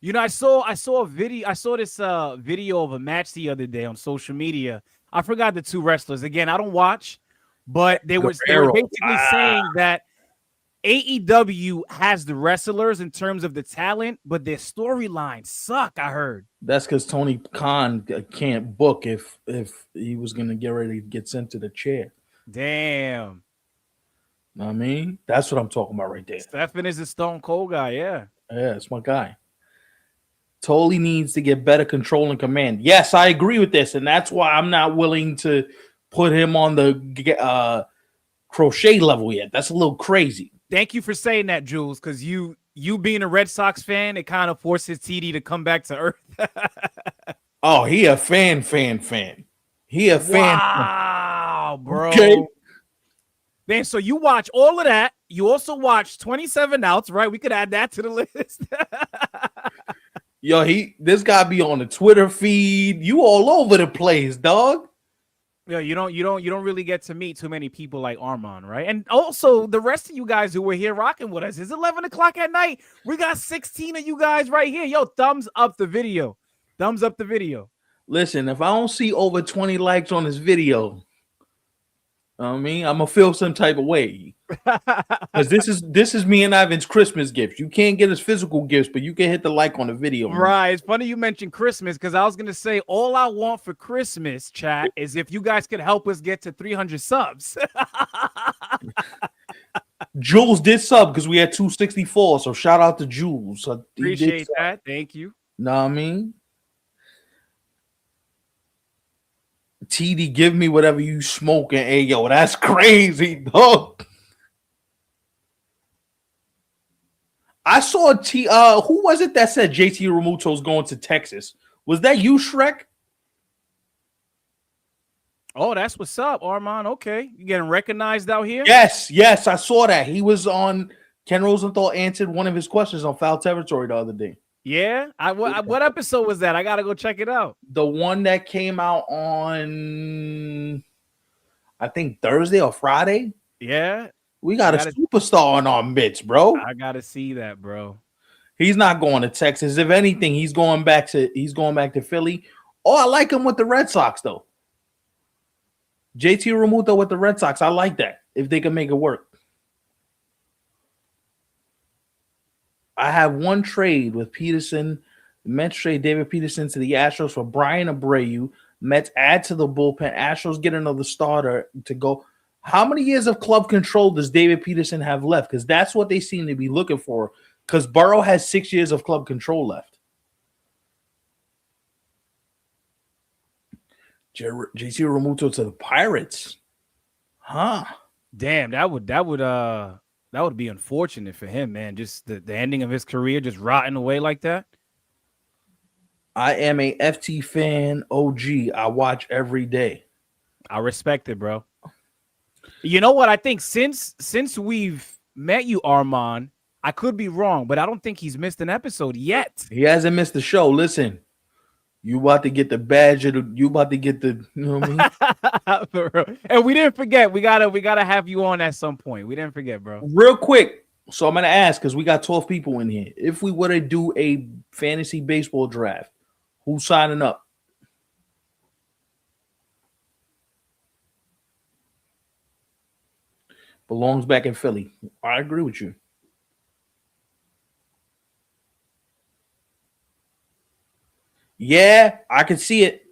You know, I saw a video. I saw this video of a match the other day on social media. I forgot the 2 wrestlers. Again, I don't watch, but they were basically saying that AEW has the wrestlers in terms of the talent, but their storylines suck, I heard. That's because Tony Khan can't book if he was going to get ready to get sent to the chair. Damn. I mean, that's what I'm talking about right there. Stephen is a Stone Cold guy, yeah. Yeah, it's my guy. Totally needs to get better control and command. Yes, I agree with this, and that's why I'm not willing to put him on the Crochet level yet. That's a little crazy. Thank you for saying that, Jules, because you being a Red Sox fan, it kind of forces TD to come back to earth. Oh, he a fan. He a fan. Wow, bro. Okay. Man, so you watch all of that. You also watch 27 Outs, right? We could add that to the list. Yo, this guy be on the Twitter feed. You all over the place, dog. Yeah, you don't really get to meet too many people like Armand, right? And also the rest of you guys who were here rocking with us, it's 11 o'clock at night. We got 16 of you guys right here. Yo, thumbs up the video. Thumbs up the video. Listen, if I don't see over 20 likes on this video, I mean, I'm gonna feel some type of way. Because this is me and Ivan's Christmas gifts. You can't get us physical gifts, but you can hit the like on the video. Right. It's funny you mentioned Christmas because I was gonna say all I want for Christmas, chat, is if you guys could help us get to 300 subs. Jules did sub because we had 264, so shout out to Jules. Appreciate that. Thank you. Know what I mean? TD, give me whatever you smoking. Hey, yo, that's crazy, dog. I saw who was it that said JT Realmuto's going to Texas? Was that you, Shrek? Oh, that's what's up, Armand. Okay. You getting recognized out here? Yes, I saw that. He was on Ken Rosenthal answered one of his questions on Foul Territory the other day. Yeah. What episode was that? I gotta go check it out. The one that came out on I think Thursday or Friday. Yeah. We got a superstar in our midst, bro. I gotta see that, bro. He's not going to Texas. If anything, he's going back to Philly. Oh, I like him with the Red Sox, though. JT Realmuto with the Red Sox. I like that. If they can make it work. I have one trade with Peterson. The Mets trade David Peterson to the Astros for Brian Abreu. Mets add to the bullpen. Astros get another starter to go. How many years of club control does David Peterson have left? Because that's what they seem to be looking for. Because Burrow has 6 years of club control left. JT Realmuto to the Pirates. Huh. Damn, that would be unfortunate for him, man. Just the ending of his career just rotting away like that. I am a FT fan. OG. I watch every day. I respect it, bro. You know what? I think since we've met you, Armand, I could be wrong, but I don't think he's missed an episode yet. He hasn't missed the show. Listen, you about to get the badge. You about to get the. You know what I mean? For real. And we didn't forget. We gotta have you on at some point. We didn't forget, bro. Real quick. So I'm gonna ask because we got 12 people in here. If we were to do a fantasy baseball draft, who's signing up? Belongs back in Philly. I agree with you. Yeah, I can see it.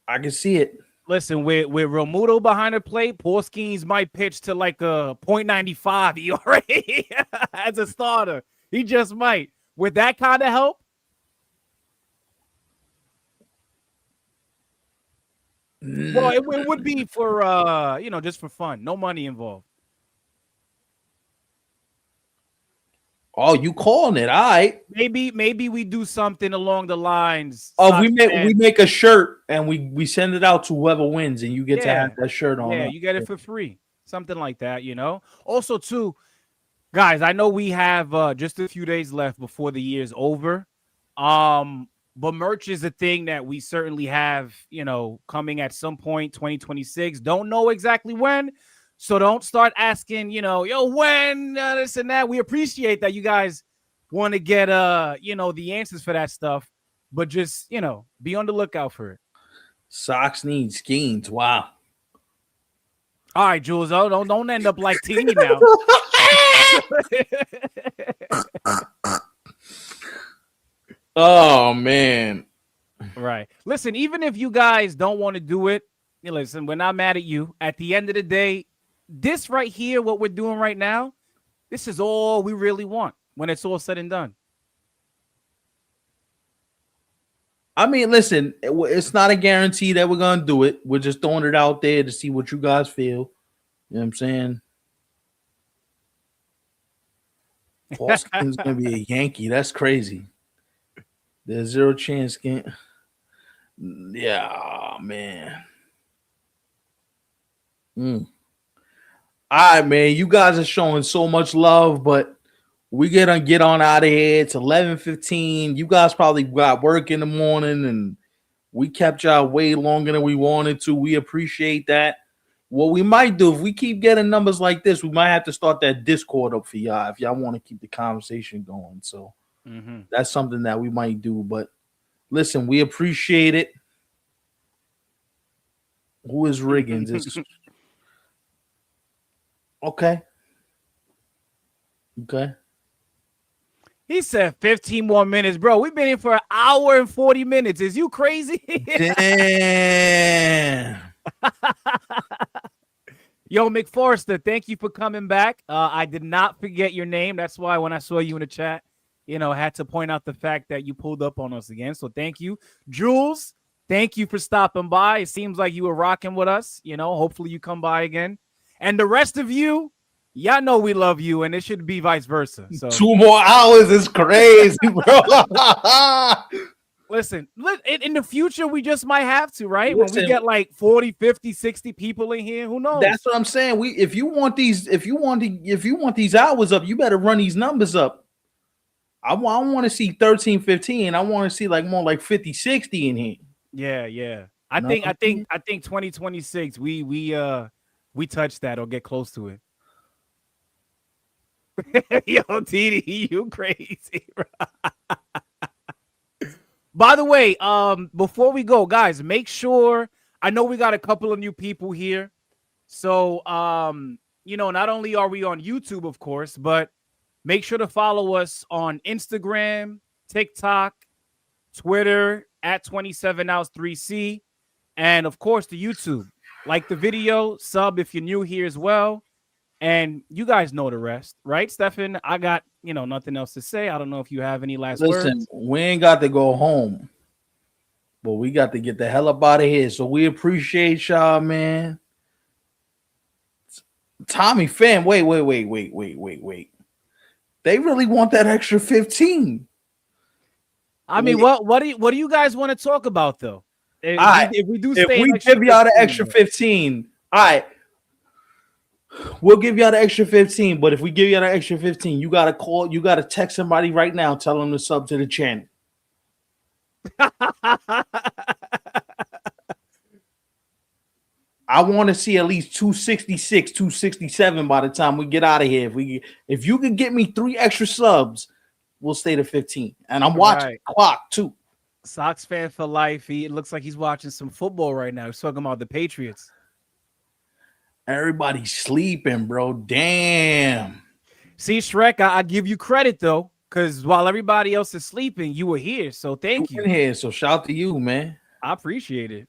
I can see it. Listen, with Romuto behind the plate, Porskins might pitch to like a .95 ERA as a starter. He just might. With that kind of help, well, it would be for just for fun. No money involved. Oh, you calling it? All right. Maybe we do something along the lines. Oh, we make a shirt and we send it out to whoever wins, and you get to have that shirt on. Yeah, you get it for free. Something like that, Also, too, guys, I know we have just a few days left before the year's over. But merch is a thing that we certainly have, coming at some point, 2026. Don't know exactly when. So don't start asking, when this and that. We appreciate that you guys want to get, the answers for that stuff. But just, be on the lookout for it. Socks need skeins. Wow. All right, Jules. Oh, don't end up like T now. Oh, man. Right. Listen, even if you guys don't want to do it, listen, we're not mad at you. At the end of the day, this right here, what we're doing right now, this is all we really want when it's all said and done. I mean, listen, it's not a guarantee that we're going to do it. We're just throwing it out there to see what you guys feel. You know what I'm saying? Paulson's going to be a Yankee. That's crazy. There's zero chance. Yeah, man. All right, man. You guys are showing so much love, but we get on out of here. It's 11:15. You guys probably got work in the morning, and we kept y'all way longer than we wanted to. We appreciate that. What we might do, if we keep getting numbers like this, we might have to start that Discord up for y'all if y'all want to keep the conversation going. So that's something that we might do. But listen, we appreciate it. Who is Riggins? Okay. He said 15 more minutes, bro. We've been here for an hour and 40 minutes. Is you crazy? Damn. Yo, McForrester, thank you for coming back. I did not forget your name. That's why when I saw you in the chat, I had to point out the fact that you pulled up on us again. So thank you. Jules, thank you for stopping by. It seems like you were rocking with us. Hopefully you come by again. And the rest of you, y'all know we love you, and it should be vice versa. So 2 more hours is crazy, bro. Listen, in the future, we just might have to, right? When we get like 40, 50, 60 people in here, who knows? That's what I'm saying. If you want these hours up, you better run these numbers up. I want to see 13, 15. I want to see more like 50, 60 in here. Yeah. I think 2026, we touch that or get close to it. Yo, TD, you crazy, bro. By the way, before we go, guys, make sure, I know we got a couple of new people here. So, not only are we on YouTube, of course, but make sure to follow us on Instagram, TikTok, Twitter at 27outs3C, and of course the YouTube. Like the video, sub if you're new here as well. And you guys know the rest, right, Stefan? I got, nothing else to say. I don't know if you have any last words. Listen, we ain't got to go home, but we got to get the hell up out of here. So we appreciate y'all, man. Tommy fan, wait. They really want that extra 15. I mean, what do you guys want to talk about though? If, All right. if we do If stay, we give y'all the extra 15, all right, we'll give y'all the extra 15. But if we give y'all the extra 15, you gotta call, you gotta text somebody right now, tell them to sub to the channel. I want to see at least 266, 267 by the time we get out of here. If you can get me 3 extra subs, we'll stay to 15. And I'm watching the clock too. Sox fan for life. It looks like he's watching some football right now. He's talking about the Patriots. Everybody's sleeping, bro. Damn. See, Shrek, I give you credit though, because while everybody else is sleeping, you were here. So thank you. Here, so shout to you, man. I appreciate it.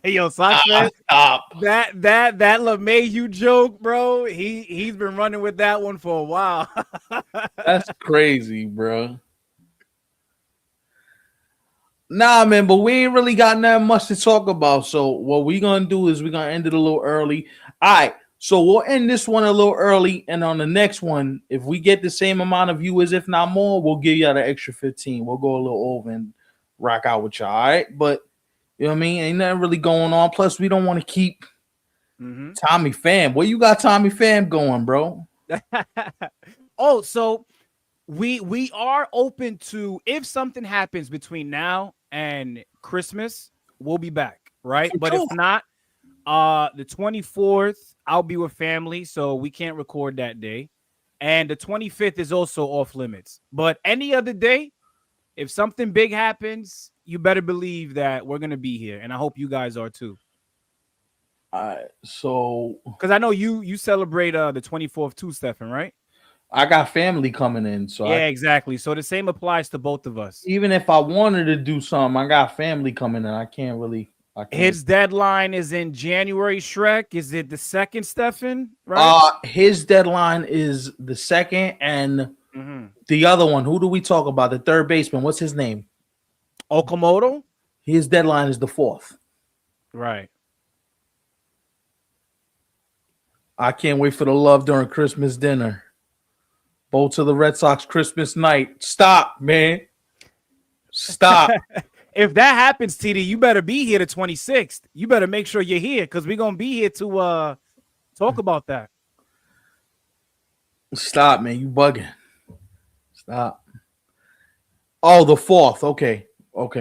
Yo, Sox fan, that LeMahieu joke, bro. He's been running with that one for a while. That's crazy, bro. Nah, man, but we ain't really got nothing much to talk about. So what we gonna do is we're gonna end it a little early. All right, so we'll end this one a little early, and on the next one, if we get the same amount of viewers, if not more, we'll give y'all the extra 15. We'll go a little over and rock out with y'all. All right, but you know what I mean? Ain't nothing really going on. Plus, we don't want to keep Tommy Pham. Where you got Tommy Pham going, bro? Oh, so we are open to, if something happens between now and Christmas, we'll be back, right? But if not, the 24th, I'll be with family, so we can't record that day. And the 25th is also off limits. But any other day, if something big happens, you better believe that we're going to be here. And I hope you guys are too. All right. So, because I know you celebrate the 24th too, Stefan, right? I got family coming in. So yeah, exactly. So the same applies to both of us. Even if I wanted to do something, I got family coming in. I can't really. His deadline is in January, Shrek. Is it the 2nd, Stefan? Right? His deadline is the 2nd, and the other one. Who do we talk about? The third baseman. What's his name? Okamoto. His deadline is the 4th. Right. I can't wait for the love during Christmas dinner. Both to the Red Sox Christmas night. Stop, man. Stop. If that happens, TD, you better be here the 26th. You better make sure you're here because we're going to be here to talk about that. Stop, man. You bugging. Stop. Oh, the 4th. Okay. All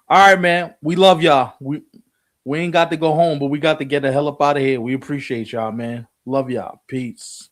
right, man. We love y'all. We ain't got to go home, but we got to get the hell up out of here. We appreciate y'all, man. Love y'all. Peace.